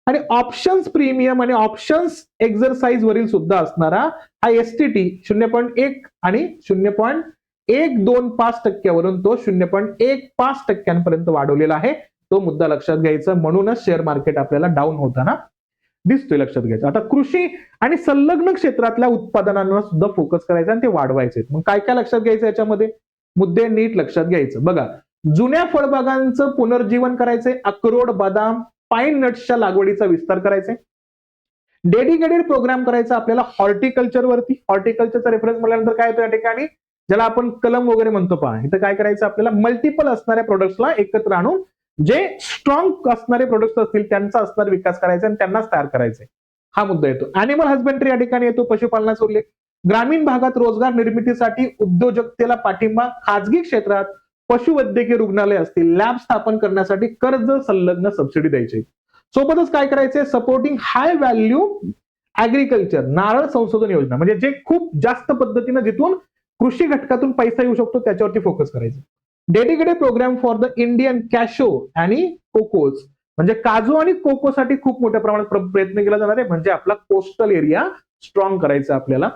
आणि ऑप्शन्स प्रीमियम आणि ऑप्शन्स एक्झरसाइज वरील सुद्धा असणारा हा STT 0.1 आणि 0.125% वरून तो 0.15% वाढवलेला आहे. तो मुद्दा लक्षात घ्यायचा. म्हणूनच शेअर मार्केट आपल्याला डाऊन होताना दिसतोय, लक्षात घ्यायचं. आता कृषी आणि संलग्न क्षेत्रातल्या उत्पादनांवर सुद्धा फोकस करायचा आणि ते वाढवायचे. मग काय काय लक्षात घ्यायचं याच्यामध्ये? मुद्दे नीट लक्षात घ्यायचं. बघा, जुन्या फळबागांचं पुनर्जीवन करायचंय. अक्रोड, बदाम, पाईन नट्सच्या लागवडीचा विस्तार करायचा. डेडिकेटेड प्रोग्राम करायचा आपल्याला हॉर्टिकल्चर वरती. हॉर्टिकल्चरचा रेफरन्स म्हटल्यानंतर काय येतो या ठिकाणी? ज्याला आपण कलम वगैरे म्हणतो पहा. इथं काय करायचं आपल्याला? मल्टिपल असणाऱ्या प्रोडक्ट्सला एकत्र आणून जे स्ट्रॉंग असणारे प्रोडक्ट्स असतील त्यांचा असणारा विकास करायचा आणि त्यांनाच तयार करायचे. हा मुद्दा येतो. अॅनिमल हजबंड्री या ठिकाणी येतो, पशुपालनाचा उल्लेख. ग्रामीण भागात रोजगार निर्मितीसाठी उद्योजकतेला पाठिंबा. खाजगी क्षेत्रात पशुवैद्यकीय रुग्णालय असतील, लॅब स्थापन करण्यासाठी कर्ज संलग्न सबसिडी द्यायची. सोबतच काय करायचंय? सपोर्टिंग हाय व्हॅल्यू ऍग्रिकल्चर, नारळ संशोधन योजना, म्हणजे जे खूप जास्त पद्धतीनं जिथून कृषी घटकातून पैसा येऊ शकतो त्याच्यावरती फोकस करायचं. Dedicated programme for the Indian cashew आणि कोकोज, म्हणजे काजू आणि कोकोसाठी खूप मोठ्या प्रमाणात प्रयत्न केला जाणार आहे. म्हणजे आपला कोस्टल एरिया स्ट्रॉंग करायचा आपल्याला.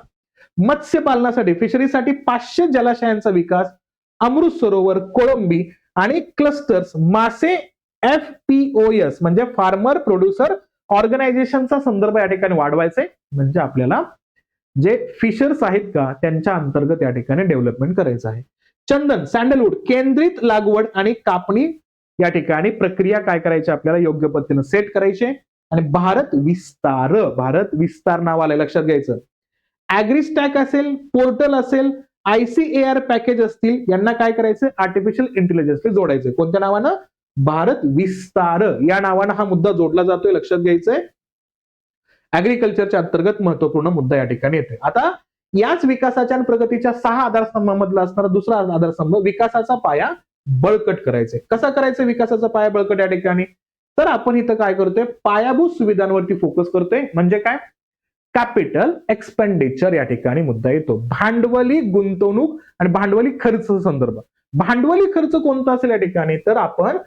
मत्स्य पालनासाठी, फिशरीसाठी 500 जलाशयांचा विकास. अमृत सरोवर, कोळंबी आणि क्लस्टर्स, मासे FPOS म्हणजे फार्मर प्रोड्युसर ऑर्गनायझेशनचा संदर्भ या ठिकाणी वाढवायचे. म्हणजे आपल्याला जे फिशर्स आहेत का त्यांच्या अंतर्गत या ठिकाणी डेव्हलपमेंट करायचं आहे. चंदन, सँडलवूड, केंद्रित लागवड आणि कापणी या ठिकाणी प्रक्रिया काय करायची आपल्याला? योग्य पद्धतीने सेट करायचे. आणि भारत विस्तार नाव आलंय, लक्षात घ्यायचं. ॲग्रीस्टॅक असेल, पोर्टल असेल, ICAR पॅकेज असतील, यांना काय करायचं? आर्टिफिशियल इंटेलिजन्स जोडायचं. कोणत्या नावानं? भारत विस्तार या नावानं हा मुद्दा जोडला जातोय, लक्षात घ्यायचंय. ऍग्रिकल्चरच्या अंतर्गत महत्वपूर्ण मुद्दा या ठिकाणी येतोय. आता याच विकासाच्या आणि प्रगतीच्या 6 आधारस्तंभामधला असणारा दुसरा आधारस्तंभ, विकासाचा पाया बळकट करायचे. कसा करायचा विकासाचा पाया बळकट या ठिकाणी? तर आपण इथं काय करतोय? पायाभूत सुविधांवरती फोकस करतोय. म्हणजे काय? कॅपिटल एक्सपेंडिचर या ठिकाणी मुद्दा येतो. भांडवली गुंतवणूक आणि भांडवली खर्च संदर्भ. भांडवली खर्च कोणता असेल या ठिकाणी? तर आपण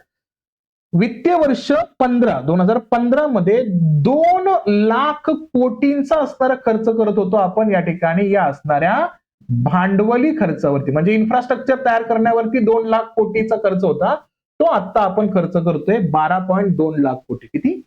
वित्तीय वर्ष 2015 मध्ये 2 लाख कोटींचा असणारा खर्च करत होतो आपण या ठिकाणी या असणाऱ्या भांडवली खर्चावरती. म्हणजे इन्फ्रास्ट्रक्चर तयार करण्यावरती 2 लाख कोटीचा खर्च होता, तो आता आपण खर्च करतोय 12.2 लाख कोटी. किती?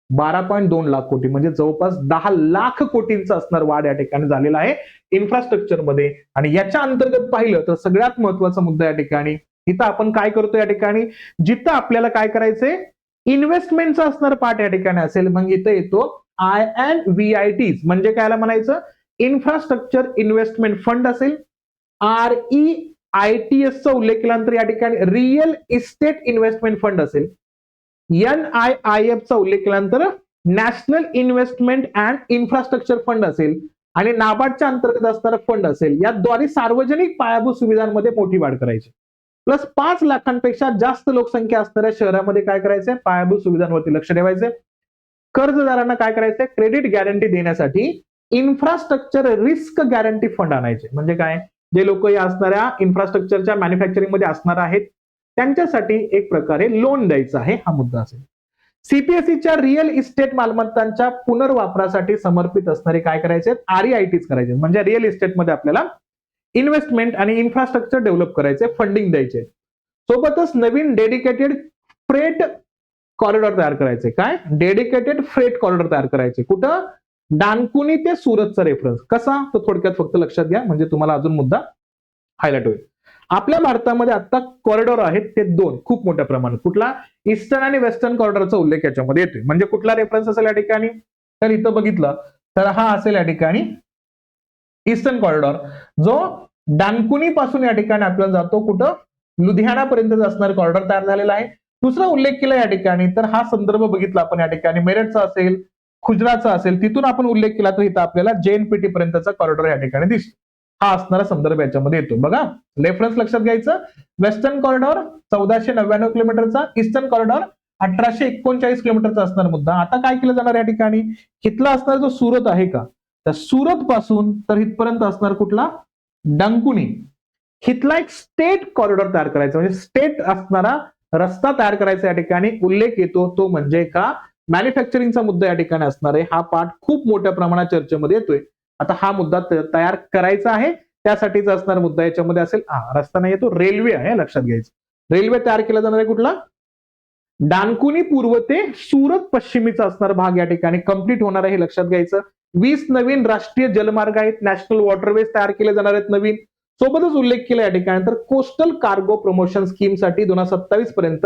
12.2 लाख कोटी, म्हणजे जवळपास 10 लाख कोटींचा असणार वाढ या ठिकाणी झालेला आहे इन्फ्रास्ट्रक्चर मध्ये. आणि याच्या अंतर्गत पाहिलं तर सगळ्यात महत्वाचा मुद्दा या ठिकाणी, इथं आपण काय करतो या ठिकाणी? जिथं आपल्याला काय करायचंय? इन्व्हेस्टमेंटचा असणार पार्ट या ठिकाणी असेल, मग इथं येतो INVITs, म्हणजे कायला म्हणायचं? इन्फ्रास्ट्रक्चर इन्व्हेस्टमेंट फंड असेल. REITs चा उल्लेख केल्यानंतर या ठिकाणी रिअल इस्टेट इन्व्हेस्टमेंट फंड असेल. NIIF चा उल्लेख केल्यानंतर national investment and infrastructure fund असेल. आणि नाबार्डच्या अंतर्गत असणारा फंड असेल. याद्वारे सार्वजनिक पायाभूत सुविधांमध्ये मोठी वाढ करायची. प्लस 5 लाखांपेक्षा जास्त लोकसंख्या असणाऱ्या शहरामध्ये काय करायचंय? पायाभूत सुविधांवरती लक्ष ठेवायचंय. कर्जदारांना काय करायचंय? क्रेडिट गॅरंटी देण्यासाठी इन्फ्रास्ट्रक्चर रिस्क गॅरंटी फंड आणायचे. म्हणजे काय? जे लोक या असणाऱ्या इन्फ्रास्ट्रक्चरच्या मॅन्युफॅक्चरिंग मध्ये असणार आहेत त्यांच्यासाठी एक प्रकारे लोन द्यायचा आहे, हा मुद्दा असेल. CPSEच्या रिअल इस्टेट मालमत्तांच्या पुनर्वापरासाठी समर्पित असणारे काय करायचे? REITs करायचे. म्हणजे रिअल इस्टेटमध्ये आपल्याला इन्व्हेस्टमेंट आणि इन्फ्रास्ट्रक्चर डेव्हलप करायचे, फंडिंग द्यायचे. सोबतच नवीन डेडिकेटेड फ्रेट कॉरिडॉर तयार करायचे. काय? डेडिकेटेड फ्रेट कॉरिडॉर तयार करायचे. कुठं? डानकुनी ते सुरतचा रेफरन्स. कसा? तो थोडक्यात फक्त लक्षात घ्या, म्हणजे तुम्हाला अजून मुद्दा हायलाइट होईल. आपल्या भारतामध्ये आता कॉरिडॉर आहेत ते 2 खूप मोठ्या प्रमाणात. कुठला? ईस्टर्न आणि वेस्टर्न कॉरिडॉरचा उल्लेख याच्यामध्ये येतोय. म्हणजे कुठला रेफरन्स असेल या ठिकाणी? तर इथं बघितलं तर हा असेल या ठिकाणी ईस्टर्न कॉरिडॉर, जो डानकुनी पासून या ठिकाणी आपल्याला जातो कुठं? लुधियाना पर्यंत असणारा कॉरिडॉर तयार झालेला आहे. दुसरा उल्लेख केला या ठिकाणी, तर हा संदर्भ बघितला आपण या ठिकाणी मेरठचा असेल, खुजराचा असेल, तिथून आपण उल्लेख केला तर इथं आपल्याला JNPT पर्यंतचा कॉरिडॉर या ठिकाणी दिसतो. हा असणारा संदर्भ याच्यामध्ये येतो. बघा, रेफरन्स लक्षात घ्यायचं. वेस्टर्न कॉरिडॉर 1499 किलोमीटरचा, ईस्टर्न कॉरिडॉर 1839 किलोमीटरचा असणार मुद्दा. आता काय केलं जाणार या ठिकाणी, इथला असणार जो सुरत आहे का, त्या सुरत पासून तर इथपर्यंत असणार कुठला, डंकुनी. इथला एक स्टेट कॉरिडॉर तयार करायचा, म्हणजे स्टेट असणारा रस्ता तयार करायचा या ठिकाणी उल्लेख येतो. तो म्हणजे का, मॅन्युफॅक्चरिंगचा मुद्दा या ठिकाणी असणार आहे. हा पार्ट खूप मोठ्या प्रमाणात चर्चेमध्ये येतोय. आता हा मुद्दा तयार करायचा आहे, त्यासाठीचा असणारा मुद्दा याच्यामध्ये असेल. रस्ता नाही, तो रेल्वे आहे, लक्षात घ्यायचं. रेल्वे तयार केला जाणार आहे कुठला, डानकुनी पूर्व ते सुरत पश्चिमीचा असणारा भाग या ठिकाणी कंप्लीट होणार आहे, हे लक्षात घ्यायचं. 20 नवीन राष्ट्रीय जलमार्ग आहेत, नॅशनल वॉटरवेज तयार केले जाणार आहेत नवीन. सोबतच उल्लेख केला या ठिकाणी, तर कोस्टल कार्गो प्रमोशन स्कीमसाठी 2027 पर्यंत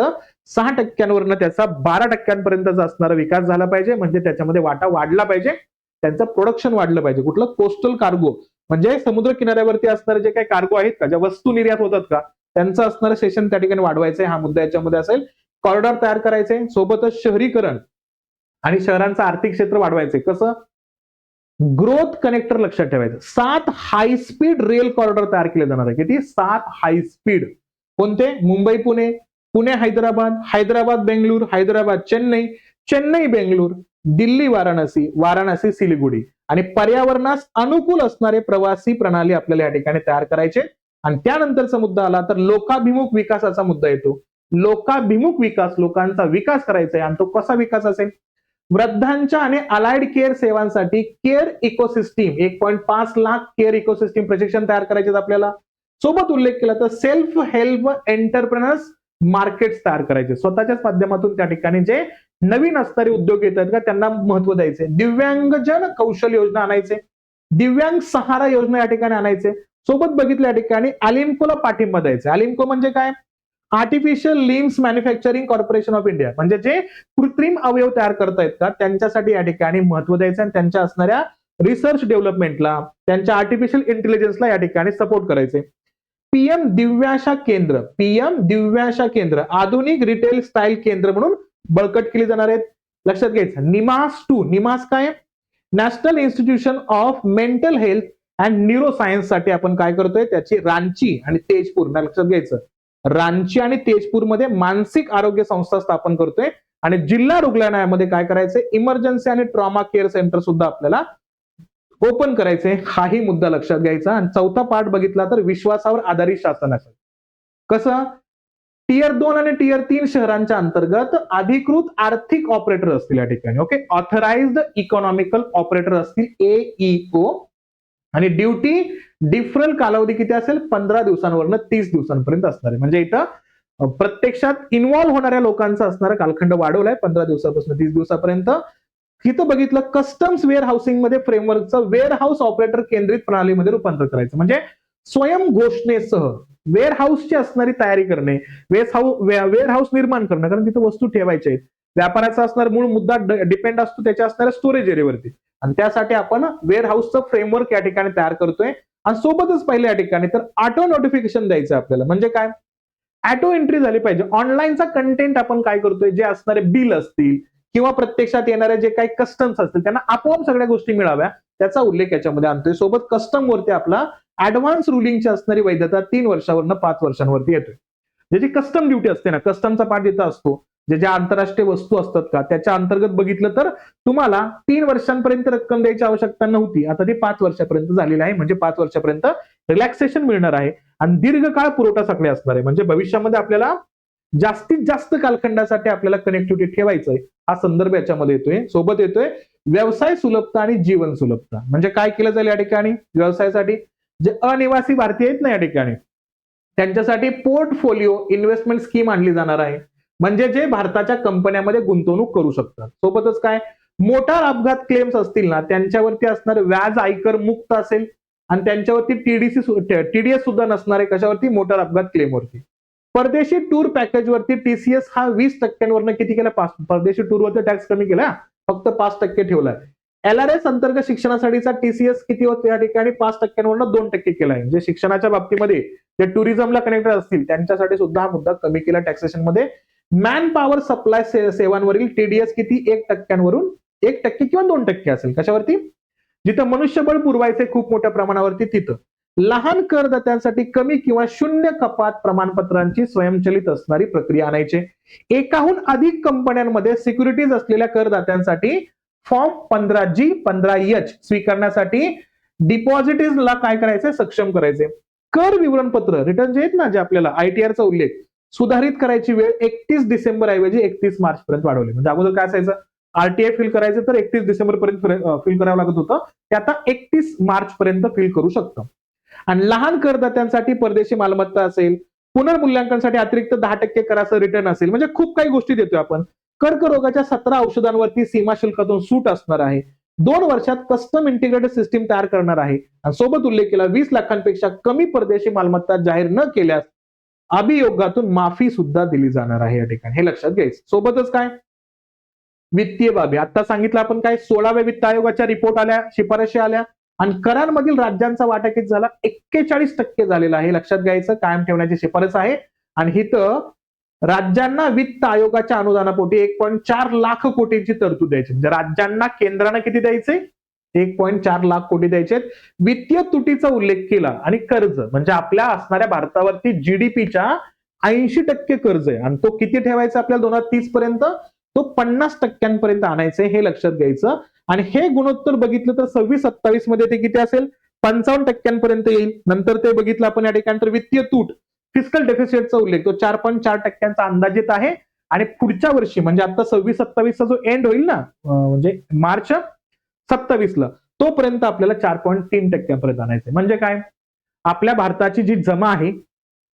6% त्याचा 12% असणारा विकास झाला पाहिजे, म्हणजे त्याच्यामध्ये वाटा वाढला पाहिजे, त्यांचं प्रोडक्शन वाढलं पाहिजे. कुठलं, कोस्टल कार्गो म्हणजे समुद्र किनाऱ्यावरती असणारे जे काही कार्गो आहेत का, ज्या वस्तू निर्यात होतात का, त्यांचं असणारं सेशन त्या ठिकाणी वाढवायचंय. हा मुद्दा याच्यामध्ये असेल. कॉरिडॉर तयार करायचे, सोबतच शहरीकरण आणि शहरांचं आर्थिक क्षेत्र वाढवायचे. कसं, ग्रोथ कनेक्टर लक्षात ठेवायचं. 7 हाय स्पीड रेल कॉरिडॉर तयार केले जाणार आहे. किती, 7 हाय स्पीड. कोणते, मुंबई पुणे, पुणे हैदराबाद, हैदराबाद बेंगळूर, हैदराबाद चेन्नई, चेन्नई बेंगळूर, दिल्ली वाराणसी, वाराणसी सिलिगुडी. आणि पर्यावरणास अनुकूल असणारे प्रवासी प्रणाली आपल्याला या ठिकाणी तयार करायचे. आणि त्यानंतरचा मुद्दा आला तर लोकाभिमुख विकासाचा मुद्दा येतो. लोकाभिमुख विकास, लोकांचा विकास करायचा आहे. आणि तो कसा विकास असेल, वृद्धांच्या आणि अलाइड केअर सेवांसाठी care ecosystem 1.5 lakh care ecosystem प्रशिक्षण तयार करायचे आपल्याला. सोबत उल्लेख केला तर सेल्फ हेल्प एंटरप्रेनर्स मार्केट्स तयार करायचे, स्वतःच्याच माध्यमातून त्या ठिकाणी जे नवीन असणारे उद्योग येतात का, त्यांना महत्व द्यायचे. दिव्यांगजन कौशल योजना आणायचे, दिव्यांग सहारा योजना या ठिकाणी आणायचे. सोबत बघितलं या ठिकाणी अलिम्कोला पाठिंबा द्यायचा. अलिम्को म्हणजे काय, artificial limbs manufacturing corporation of India, म्हणजे जे कृत्रिम अवयव तयार करतायत का, त्यांच्यासाठी या ठिकाणी महत्व द्यायचं आणि त्यांच्या असणाऱ्या रिसर्च डेव्हलपमेंटला, त्यांच्या आर्टिफिशियल इंटेलिजन्सला या ठिकाणी सपोर्ट करायचे. पीएम दिव्याशा केंद्र, पीएम दिव्याशा केंद्र आधुनिक रिटेल स्टाईल केंद्र म्हणून बळकट केली जाणार आहेत, लक्षात घ्यायचं. निमास 2, निमास काय, national institution of mental health and neuro science साठी आपण काय करतोय, त्याची रांची आणि तेजपूर, लक्षात घ्यायचं. रांची आणि तेजपूरमध्ये मानसिक आरोग्य संस्था स्थापन करतोय. आणि जिल्हा रुग्णालयामध्ये काय करायचंय, इमर्जन्सी आणि ट्रॉमा केअर सेंटर सुद्धा आपल्याला ओपन करायचे. हाही मुद्दा लक्षात घ्यायचा. आणि चौथा पार्ट बघितला तर विश्वासावर आधारित शासन असेल. कसं, टियर 2 आणि टियर 3 शहरांच्या अंतर्गत अधिकृत आर्थिक ऑपरेटर असतील या ठिकाणी. ओके, ऑथराइज्ड इकॉनॉमिकल ऑपरेटर असतील, AEO. आणि ड्युटी डिफरल कालावधी किती असेल, 15 दिवसांवरनं 30 दिवसांपर्यंत असणार आहे. म्हणजे इथं प्रत्यक्षात इन्व्हॉल्व्ह होणाऱ्या लोकांचा असणारा कालखंड वाढवलाय 15 दिवसापासून 30 दिवसापर्यंत. इथं बघितलं, कस्टम्स वेअर हाऊसिंग मध्ये फ्रेमवर्कचं वेअर हाऊस ऑपरेटर केंद्रित प्रणालीमध्ये रूपांतर करायचं. म्हणजे स्वयं घोषणेसह वेअर हाऊसची असणारी तयारी करणे, वेअर हाऊस निर्माण करणं, कारण तिथे वस्तू ठेवायच्या आहेत. व्यापाराचा असणार मूळ मुद्दा डिपेंड असतो त्याच्या असणाऱ्या स्टोरेज एरियावरती. आणि त्यासाठी आपण वेअर हाऊसचं फ्रेमवर्क या ठिकाणी तयार करतोय. आणि सोबतच पहिले या ठिकाणी तर ऑटो नोटिफिकेशन द्यायचं आपल्याला. म्हणजे काय, ऑटो एंट्री झाली पाहिजे. ऑनलाईनचा कंटेंट आपण काय करतोय, जे असणारे बिल असतील किंवा प्रत्यक्षात येणारे जे काही कस्टम्स असतील, त्यांना आपोआप सगळ्या गोष्टी मिळाव्या, त्याचा उल्लेख याच्यामध्ये आणतोय. सोबत कस्टम वरती आपला ऍडव्हान्स रुलिंगची असणारी वैधता 3 वर्षावरनं 5 वर्षांवरती येतोय. ज्याची कस्टम ड्युटी असते ना, कस्टमचा पार्ट इथं असतो. ज्या आंतरराष्ट्रीय वस्तू असतात का, त्याच्या अंतर्गत बघितलं तर तुम्हाला 3 वर्षांपर्यंत रक्कम द्यायची आवश्यकता नव्हती, आता ती 5 वर्षापर्यंत झालेली आहे. म्हणजे 5 वर्षापर्यंत रिलॅक्सेशन मिळणार आहे. आणि दीर्घकाळ पुरवठा साखळी असणार आहे. म्हणजे भविष्यामध्ये आपल्याला जास्तीत जास्त कालखंडासाठी आपल्याला कनेक्टिव्हिटी ठेवायचंय, हा संदर्भ याच्यामध्ये येतोय. सोबत येतोय व्यवसाय सुलभता आणि जीवन सुलभता. म्हणजे काय केलं जाईल या ठिकाणी, व्यवसायासाठी जे अनिवासी भारतीय आहेत ना या ठिकाणी, त्यांच्यासाठी पोर्टफोलिओ इन्व्हेस्टमेंट स्कीम आणली जाणार आहे. म्हणजे जे भारताच्या कंपन्यांमध्ये गुंतवणूक करू शकतात. सोबतच काय, मोटार अपघात क्लेम्स असतील ना, त्यांच्यावरती असणार व्याज आयकर मुक्त असेल. आणि त्यांच्यावरती TDS सुद्धा नसणार आहे. कशावरती, मोटार अपघात क्लेमवरती. परदेशी टूर पॅकेज वरती TCS हा 20% किती केला, परदेशी टूर वरती टॅक्स कमी केला, फक्त 5% ठेवलाय. LRS अंतर्गत शिक्षणासाठीचा TCS किती होतो या ठिकाणी, 5%वरनं 2% केलाय. जे शिक्षणाच्या बाबतीमध्ये जे टुरिझमला कनेक्टेड असतील त्यांच्यासाठी सुद्धा हा मुद्दा कमी केला टॅक्सेशन मध्ये. मॅन पॉवर सप्लाय सेवांवरील टीडीएस किती 1% 1% किंवा 2% असेल. कशावरती? जिथं मनुष्यबळ पुरवायचे खूप मोठ्या प्रमाणावरती तिथं. लहान करदात्यांसाठी कमी किंवा शून्य कपात प्रमाणपत्रांची स्वयंचलित असणारी प्रक्रिया आणायची. एकाहून अधिक कंपन्यांमध्ये सिक्युरिटीज असलेल्या करदात्यांसाठी फॉर्म 15G 15H स्वीकारण्यासाठी डिपॉझिटर्सला काय करायचंय? सक्षम करायचे. कर विवरणपत्र रिटर्न जे आहेत ना, जे आपल्याला आयटीआरचा उल्लेख सुधारित करायची वेळ 31 डिसेंबर ऐवजी 31 मार्च पर्यंत वाढवली. म्हणजे अगोदर काय असायचं? आरटीआय फिल करायचं तर 31 डिसेंबर पर्यंत फिल करावं लागत होतं, ते आता 31 मार्च पर्यंत फिल करू शकतं. आणि लहान करदात्यांसाठी परदेशी मालमत्ता असेल, पुनर्मूल्यांकनासाठी अतिरिक्त 10% कराचं रिटर्न असेल, म्हणजे खूप काही गोष्टी देतोय आपण. कर्करोगाच्या 17 औषधांवरती सीमा शुल्कातून सूट असणार आहे. 2 वर्षात कस्टम इंटिग्रेटेड सिस्टीम तयार करणार आहे. आणि सोबत उल्लेख केला 20 लाखांपेक्षा कमी परदेशी मालमत्ता जाहीर न केल्यास अभियोगातून माफी सुद्धा दिली जाणार आहे. या ठिकाणी हे लक्षात घ्यायचं. सोबतच काय? वित्तीय बाबी. आता सांगितलं आपण काय? 16व्या वित्त आयोगाच्या रिपोर्ट आल्या, शिफारशी आल्या आणि करांमधील राज्यांचा वाटा किती झाला? 41% झालेला आहे. लक्षात घ्यायचं. कायम ठेवण्याची शिफारस आहे. आणि इथं राज्यांना वित्त आयोगाच्या अनुदानापोटी 1.4 लाख कोटींची तरतूद द्यायची. म्हणजे राज्यांना केंद्रानं किती द्यायचे? 1.4 लाख कोटी द्यायचे. वित्तीय तुटीचा उल्लेख केला आणि कर्ज म्हणजे आपल्या असणाऱ्या भारतावरती जीडीपीच्या 80% कर्ज आहे आणि तो किती ठेवायचा आपल्याला 2030 पर्यंत? तो 50% आणायचे. हे लक्षात घ्यायचं. आणि हे गुणोत्तर बघितलं तर 26-27 मध्ये ते किती असेल? 55% येईल. नंतर ते बघितलं आपण या ठिकाणी तर वित्तीय तूट फिस्कल डेफिसिटचा उल्लेख तो 4.4% अंदाजित आहे. आणि पुढच्या वर्षी म्हणजे आता 26-27 जो एंड होईल ना, म्हणजे मार्च 27 ला, तोपर्यंत आपल्याला 4.3% आणायचे. म्हणजे काय? आपल्या भारताची जी जमा आहे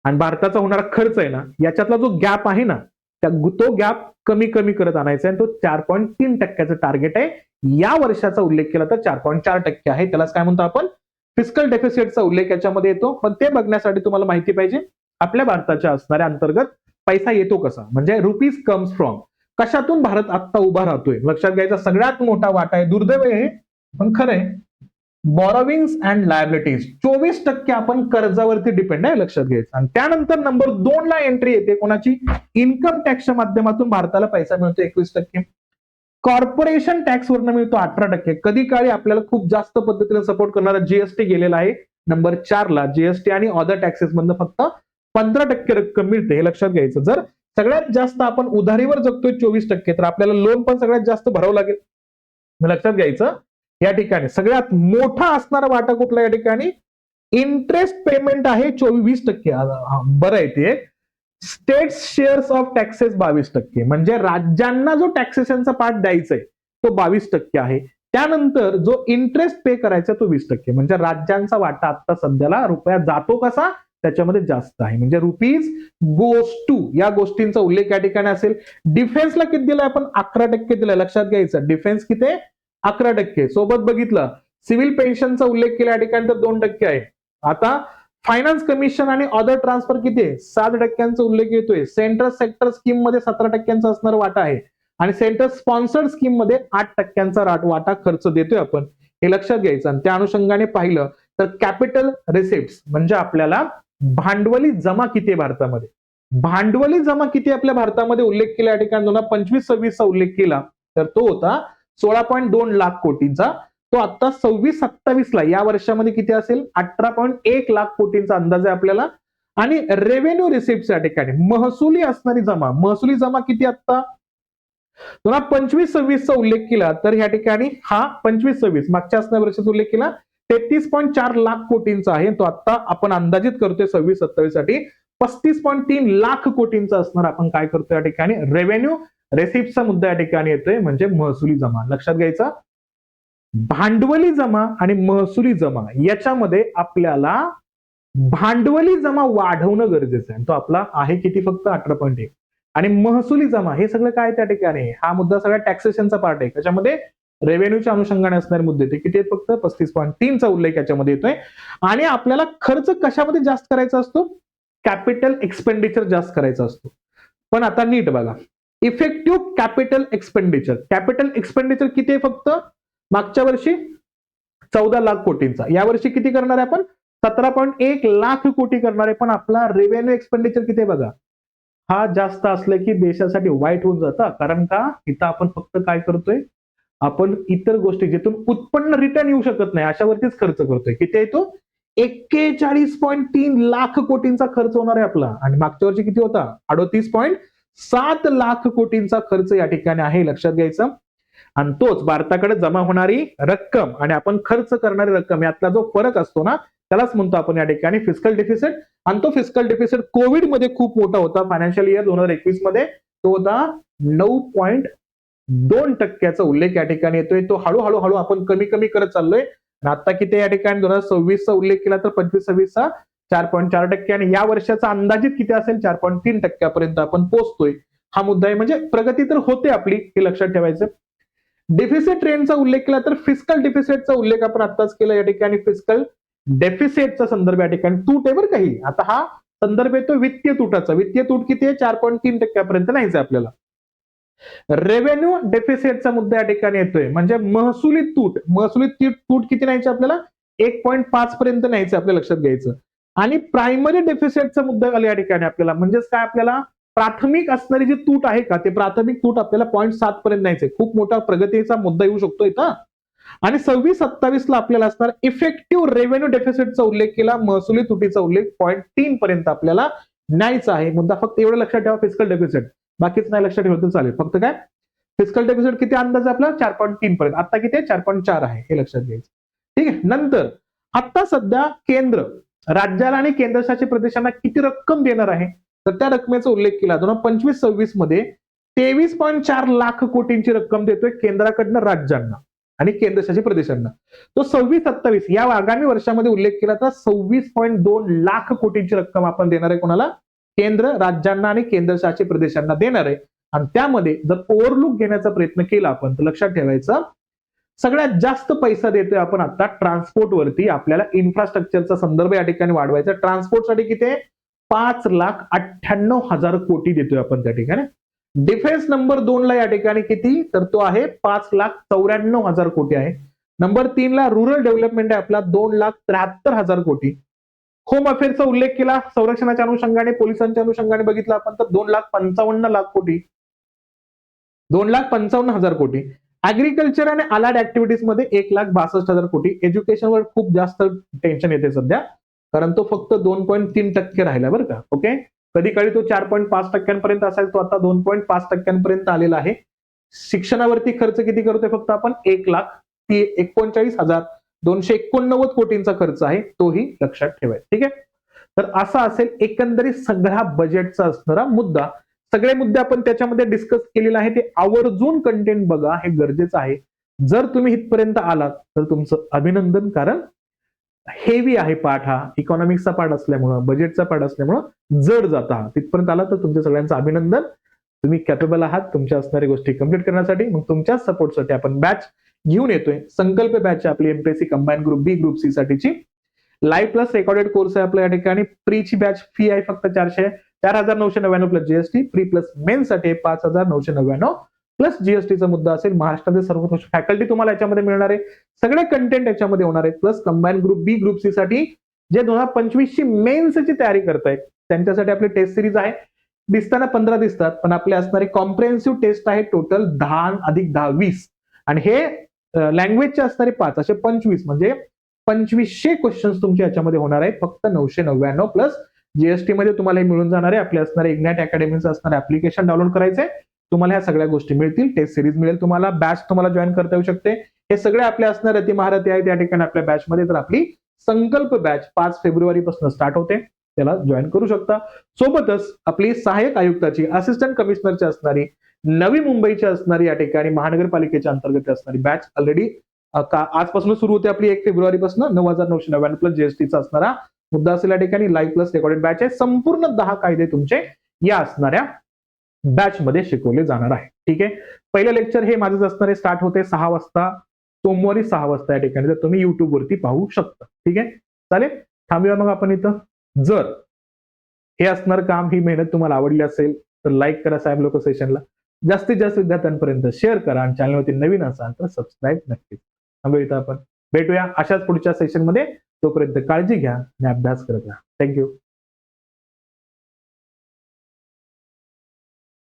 आणि भारताचा होणारा खर्च आहे ना, याच्यातला जो गॅप आहे ना, तो गॅप कमी कमी करत आणायचा आहे. तो 4.3% टार्गेट आहे. या वर्षाचा उल्लेख केला तर 4.4% आहे. त्यालाच काय म्हणतो आपण? फिस्कल डेफिसिटचा उल्लेख याच्यामध्ये येतो. पण ते बघण्यासाठी तुम्हाला माहिती पाहिजे आपल्या भारताच्या असणाऱ्या अंतर्गत पैसा येतो कसा, म्हणजे रुपीज कम्स फ्रॉम. कशातून भारत आता उभा राहतोय? लक्षात घ्यायचा सगळ्यात मोठा वाटा आहे. दुर्दैव आहे पण खरं आहे. बॉरोविंग्स अँड लायबिलिटीज 24% आपण कर्जावरती डिपेंड आहे. लक्षात घ्यायचं. आणि त्यानंतर नंबर 2 ला एंट्री येते कोणाची? इन्कम टॅक्सच्या माध्यमातून भारताला पैसा मिळतो 21%. कॉर्पोरेशन टॅक्स वरनं मिळतो 18%. कधी काळी आपल्याला खूप जास्त पद्धतीने सपोर्ट करणारा जीएसटी गेलेला आहे नंबर 4 ला. जीएसटी आणि अदर टॅक्सेस मधनं फक्त 15% रक्कम मिळते. हे लक्षात घ्यायचं. जर सगळ्यात जास्त आपण उधारीवर जगतोय 24%, तर आपल्याला लोन पण सगळ्यात जास्त भरावं लागेल. लक्षात घ्यायचं. या ठिकाणी सगळ्यात मोठा असणारा वाटा कुठला? या ठिकाणी इंटरेस्ट पेमेंट आहे 24%. बरं आहे ते. State shares of taxes 22%. म्हणजे राज्यांना जो टॅक्सेशनचा पार्ट द्यायचा आहे तो 22% आहे. त्यानंतर जो इंटरेस्ट पे करायचा तो 20%. म्हणजे राज्यांचा वाटा आता सध्याला रुपया जातो कसा त्याच्यामध्ये जास्त आहे. म्हणजे रुपीज गोज टू या गोष्टींचा उल्लेख या ठिकाणी असेल. डिफेन्सला किती दिलाय आपण? 11% दिलाय. लक्षात घ्यायचं. डिफेन्स किती? 11%. सोबत बघितलं सिव्हिल पेन्शनचा उल्लेख केला या ठिकाणी तर 2% आहे. आता फायनान्स कमिशन आणि अदर ट्रान्सफर किती आहे? 7% उल्लेख येतोय. सेंट्रल सेक्टर स्कीम मध्ये 17% असणार वाटा आहे. आणि सेंट्रल स्पॉन्सर्ड स्कीम मध्ये 8% वाटा खर्च देतोय आपण. हे लक्षात घ्यायचं. आणि त्या अनुषंगाने पाहिलं तर कॅपिटल रिसिप्ट्स म्हणजे आपल्याला भांडवली जमा किती आहे भारतामध्ये? भांडवली जमा किती आपल्या भारतामध्ये उल्लेख केला या ठिकाणी 2025-26 चा उल्लेख केला तर तो होता 16.2 लाख कोटींचा. तो आता 26-27 ला या वर्षामध्ये किती असेल? 18.1 लाख कोटींचा अंदाज आहे आपल्याला. आणि रेव्हेन्यू रिसिप्ट या ठिकाणी महसुली असणारी जमा, महसुली जमा किती आता 25-26 चा उल्लेख केला तर या ठिकाणी हा 25-26 मागच्या असणाऱ्या वर्षाचा उल्लेख केला 33.4 लाख कोटींचा आहे. तो आता आपण अंदाजित करतोय 26-27 साठी 35.3 लाख कोटींचा असणार. आपण काय करतोय या ठिकाणी? रेव्हेन्यू रेसिप्टचा मुद्दा या ठिकाणी येतोय म्हणजे महसुली जमा. लक्षात घ्यायचा. भांडवली जमा आणि महसुली जमा याच्यामध्ये आपल्याला भांडवली जमा वाढवणं गरजेचं आहे. तो आपला आहे किती? फक्त 18.1. आणि महसुली जमा हे सगळं काय त्या ठिकाणी? हा मुद्दा सगळ्या टॅक्सेशनचा पार्ट आहे. त्याच्यामध्ये रेव्हेन्यूच्या अनुषंगाने असणारे मुद्दे ते किती आहेत? फक्त 35.3 चा उल्लेख याच्यामध्ये येतोय. आणि आपल्याला खर्च कशामध्ये जास्त करायचा असतो? कॅपिटल एक्सपेंडिचर जास्त करायचा असतो. पण आता नीट बघा, effective capital expenditure. Capital expenditure किती आहे? फक्त मागच्या वर्षी 14 लाख कोटींचा. या वर्षी किती करणार आहे आपण? 17.1 लाख कोटी करणार आहे. पण आपला रेव्हेन्यू एक्सपेंडिचर किती आहे बघा? हा जास्त असलं की देशासाठी वाईट होऊन जातं. कारण का इथं आपण फक्त काय करतोय, आपण इतर गोष्टी जिथून उत्पन्न रिटर्न येऊ शकत नाही अशावरतीच खर्च करतोय. किती आहे तो? 41.3 लाख कोटींचा खर्च होणार आहे आपला. आणि मागच्या वर्षी किती होता? 38.7 लाख कोटींचा खर्च या ठिकाणी आहे, लक्षात घ्यायचं. आणि तोच भारताकडे जमा होणारी रक्कम आणि आपण खर्च करणारी रक्कम यातला जो फरक असतो ना, त्यालाच म्हणतो आपण या ठिकाणी फिस्कल डेफिसिट. आणि तो फिस्कल डेफिसिट कोविड मध्ये खूप मोठा होता. फायनान्शियल इयर 2021 मध्ये तो होता 9.2% उल्लेख या ठिकाणी येतोय. तो हळूहळू आपण कमी कमी करत चाललोय. आता किती या ठिकाणी 2026 चा उल्लेख केला तर 25-26 चा 4.4% आणि या वर्षाचा अंदाजित किती असेल 4.3% आपण पोहोचतोय. हा मुद्दा आहे. म्हणजे प्रगती तर होते आपली, हे लक्षात ठेवायचं. डेफिसिट ट्रेंडचा उल्लेख केला तर फिस्कल डेफिसिटचा उल्लेख आपण आत्ताच केला या ठिकाणी. फिस्कल डेफिसिटचा संदर्भ या ठिकाणी तूट आहे बरं काही. आता हा संदर्भ येतो वित्तीय तुटाचा. वित्तीय तूट किती आहे? 4.3% नाहीच आपल्याला. रेव्हेन्यू डेफिसिटचा मुद्दा या ठिकाणी येतोय, म्हणजे महसुली तूट. महसुली तूट किती नाहीचे आपल्याला? 1.5 पर्यंत नाहीचे आपल्या लक्षात घ्यायचं. आणि प्रायमरी डेफिसिटचा मुद्दा आला या ठिकाणी आपल्याला. म्हणजेच काय आपल्याला प्राथमिक असणारी जी तूट आहे का, ते प्राथमिक तूट आपल्याला 0.7 पर्यंत न्यायचंय. खूप मोठा प्रगतीचा मुद्दा येऊ शकतो इथं. आणि 26-27 ला आपल्याला असणार इफेक्टिव्ह रेव्हेन्यू डेफिसिटचा उल्लेख केला. महसुली तुटीचा उल्लेख 0.3 पर्यंत आपल्याला न्यायचा आहे. मुद्दा फक्त एवढं लक्षात ठेवा, फिस्कल डेफिसिट. बाकीच नाही लक्षात ठेवलं तर चालेल. फक्त काय फिस्कल डेफिसिट किती अंदाज आपला 4.3 पर्यंत. आता किती आहे? 4.4 आहे, हे लक्षात घ्यायचं. ठीक आहे. नंतर आता सध्या केंद्र राज्याला आणि केंद्रशासित प्रदेशांना किती रक्कम देणार आहे, तर त्या रकमेचा उल्लेख केला. 2025-26 मध्ये 23.4 लाख कोटींची रक्कम देतोय केंद्राकडनं राज्यांना आणि केंद्रशासित प्रदेशांना. तो 26-27 या आगामी वर्षामध्ये उल्लेख केला तर 26.2 लाख कोटींची रक्कम आपण देणार आहे. कोणाला? केंद्र राज्यांना आणि केंद्रशासित प्रदेशांना देणार आहे. आणि त्यामध्ये जर ओव्हरलुक घेण्याचा प्रयत्न केला आपण तर लक्षात ठेवायचं, सगळ्यात जास्त पैसा देतोय आपण आता ट्रान्सपोर्ट वरती. आपल्याला इन्फ्रास्ट्रक्चरचा संदर्भ या ठिकाणी वाढवायचा. ट्रान्सपोर्टसाठी किती आहे? 5,98,000 कोटी देतोय आपण त्या ठिकाणी. डिफेन्स नंबर 2 ला या ठिकाणी किती, तर तो आहे 5,94,000 कोटी आहे. नंबर 3 ला रुरल डेव्हलपमेंट आहे आपला 2,73,000 कोटी. होम अफेअर्सचा उल्लेख केला संरक्षणाच्या अनुषंगाने, पोलिसांच्या अनुषंगाने बघितलं आपण तर 2,55,000 कोटी, 2,55,000 कोटी. अॅग्रिकल्चर आणि अलाइड ऍक्टिव्हिटीज मध्ये 1,62,000 कोटी. एज्युकेशनवर खूप जास्त टेन्शन येते सध्या, कारण तो फक्त 2.3% राहिला बरं का. ओके. कधी काळी तो 4.5% असायचा, तो आता 2.5% आलेला आहे. शिक्षणावरती खर्च किती करतोय फक्त आपण? 1,39,289 कोटींचा खर्च आहे, तोही लक्षात ठेवायचा. ठीक आहे. तर असा असेल एकंदरीत सगळा बजेटचा असणारा मुद्दा. सगळे मुद्दे आपण त्याच्यामध्ये डिस्कस केलेला आहे. ते आवर्जून कंटेंट बघा, हे गरजेचं आहे. जर तुम्ही इथपर्यंत आलात तर तुमचं अभिनंदन, कारण हेवी आहे पाठ हा. इकॉनॉमिक्सचा पाठ असल्यामुळं, बजेटचा पाठ असल्यामुळं जड जाता. तिथपर्यंत आला तर तुमच्या सगळ्यांचं अभिनंदन. तुम्ही कॅपेबल आहात तुमच्या असणाऱ्या गोष्टी कम्प्लीट करण्यासाठी. मग तुमच्याच सपोर्टसाठी आपण बॅच घेऊन येतोय. संकल्प बॅच आपली एमपीएससी कंबाईन ग्रुप बी, ग्रुप सी साठीची लाईव्ह प्लस रेकॉर्डेड कोर्स आहे आपल्या या ठिकाणी. प्रीची बॅच फी आहे फक्त 4,999 plus GST. Pre plus main साठी 5,999 प्लस जीएसटीचा मुद्दा असेल. महाराष्ट्रातील सर्वोत्कृष्ट फॅकल्टी तुम्हाला याच्यामध्ये मिळणार आहे. सगळे कंटेंट याच्यामध्ये होणार आहे. प्लस कंबाईन ग्रुप बी, ग्रुप सी साठी जे 2025 ची मेन्सची तयारी करतायत त्यांच्यासाठी आपली टेस्ट सिरीज आहे. दिसताना 15 दिसतात, पण आपले असणारी कॉम्प्रिहेन्सिव्ह टेस्ट आहे टोटल 10 अधिक 10 20. आणि हे लँग्वेजचे असणारे 5 असे 25, म्हणजे 2500 क्वेश्चन्स तुमचे याच्यामध्ये होणार आहेत. फक्त 999 प्लस जीएसटी मध्ये तुम्हाला हे मिळून जाणार आहे. आपले असणारे इग्नाइट अकॅडमीचं असणारे ऍप्लिकेशन डाउनलोड करायचंय. तुम्हाला ह्या सगळ्या गोष्टी मिळतील. टेस्ट सिरीज मिळेल तुम्हाला. बॅच तुम्हाला जॉईन करता येऊ शकते. हे सगळे आपले असणारे अति महारथी आहेत या ठिकाणी आपल्या बॅच मध्ये. तर आपली संकल्प बॅच 5 फेब्रुवारी पासून स्टार्ट होते, त्याला जॉईन करू शकता. सोबतच आपली सहाय्यक आयुक्ताची, असिस्टंट कमिशनरची असणारी, नवी मुंबईची असणारी या ठिकाणी महानगरपालिकेच्या अंतर्गत असणारी बॅच ऑलरेडी आजपासून सुरू होते आपली 1 फेब्रुवारी पासून. 9,999 प्लस जीएसटीचा असणारा मुद्दा असेल या ठिकाणी. लाईव्ह प्लस रेकॉर्डेड बॅच आहे. संपूर्ण 10 कायदे तुमचे या असणाऱ्या बॅच मध्ये शिकवले जाणार आहे. ठीक आहे. पहिलं लेक्चर हे माझंच असणार आहे. स्टार्ट होते 6 वाजता, सोमवारी 6 वाजता या ठिकाणी. तर तुम्ही युट्यूब वरती पाहू शकता. ठीक आहे. चालेल. थांबूया मग आपण इथं. जर हे असणार काम, ही मेहनत तुम्हाला आवडली असेल तर लाईक करा साहेब लोक सेशनला. जास्तीत जास्त विद्यार्थ्यांपर्यंत शेअर करा. आणि चॅनलवरती नवीन असाल तर सबस्क्राईब नक्कीच. थांबूया इथं आपण. भेटूया अशाच पुढच्या सेशनमध्ये. तोपर्यंत काळजी घ्या आणि अभ्यास करत राहा. थँक्यू.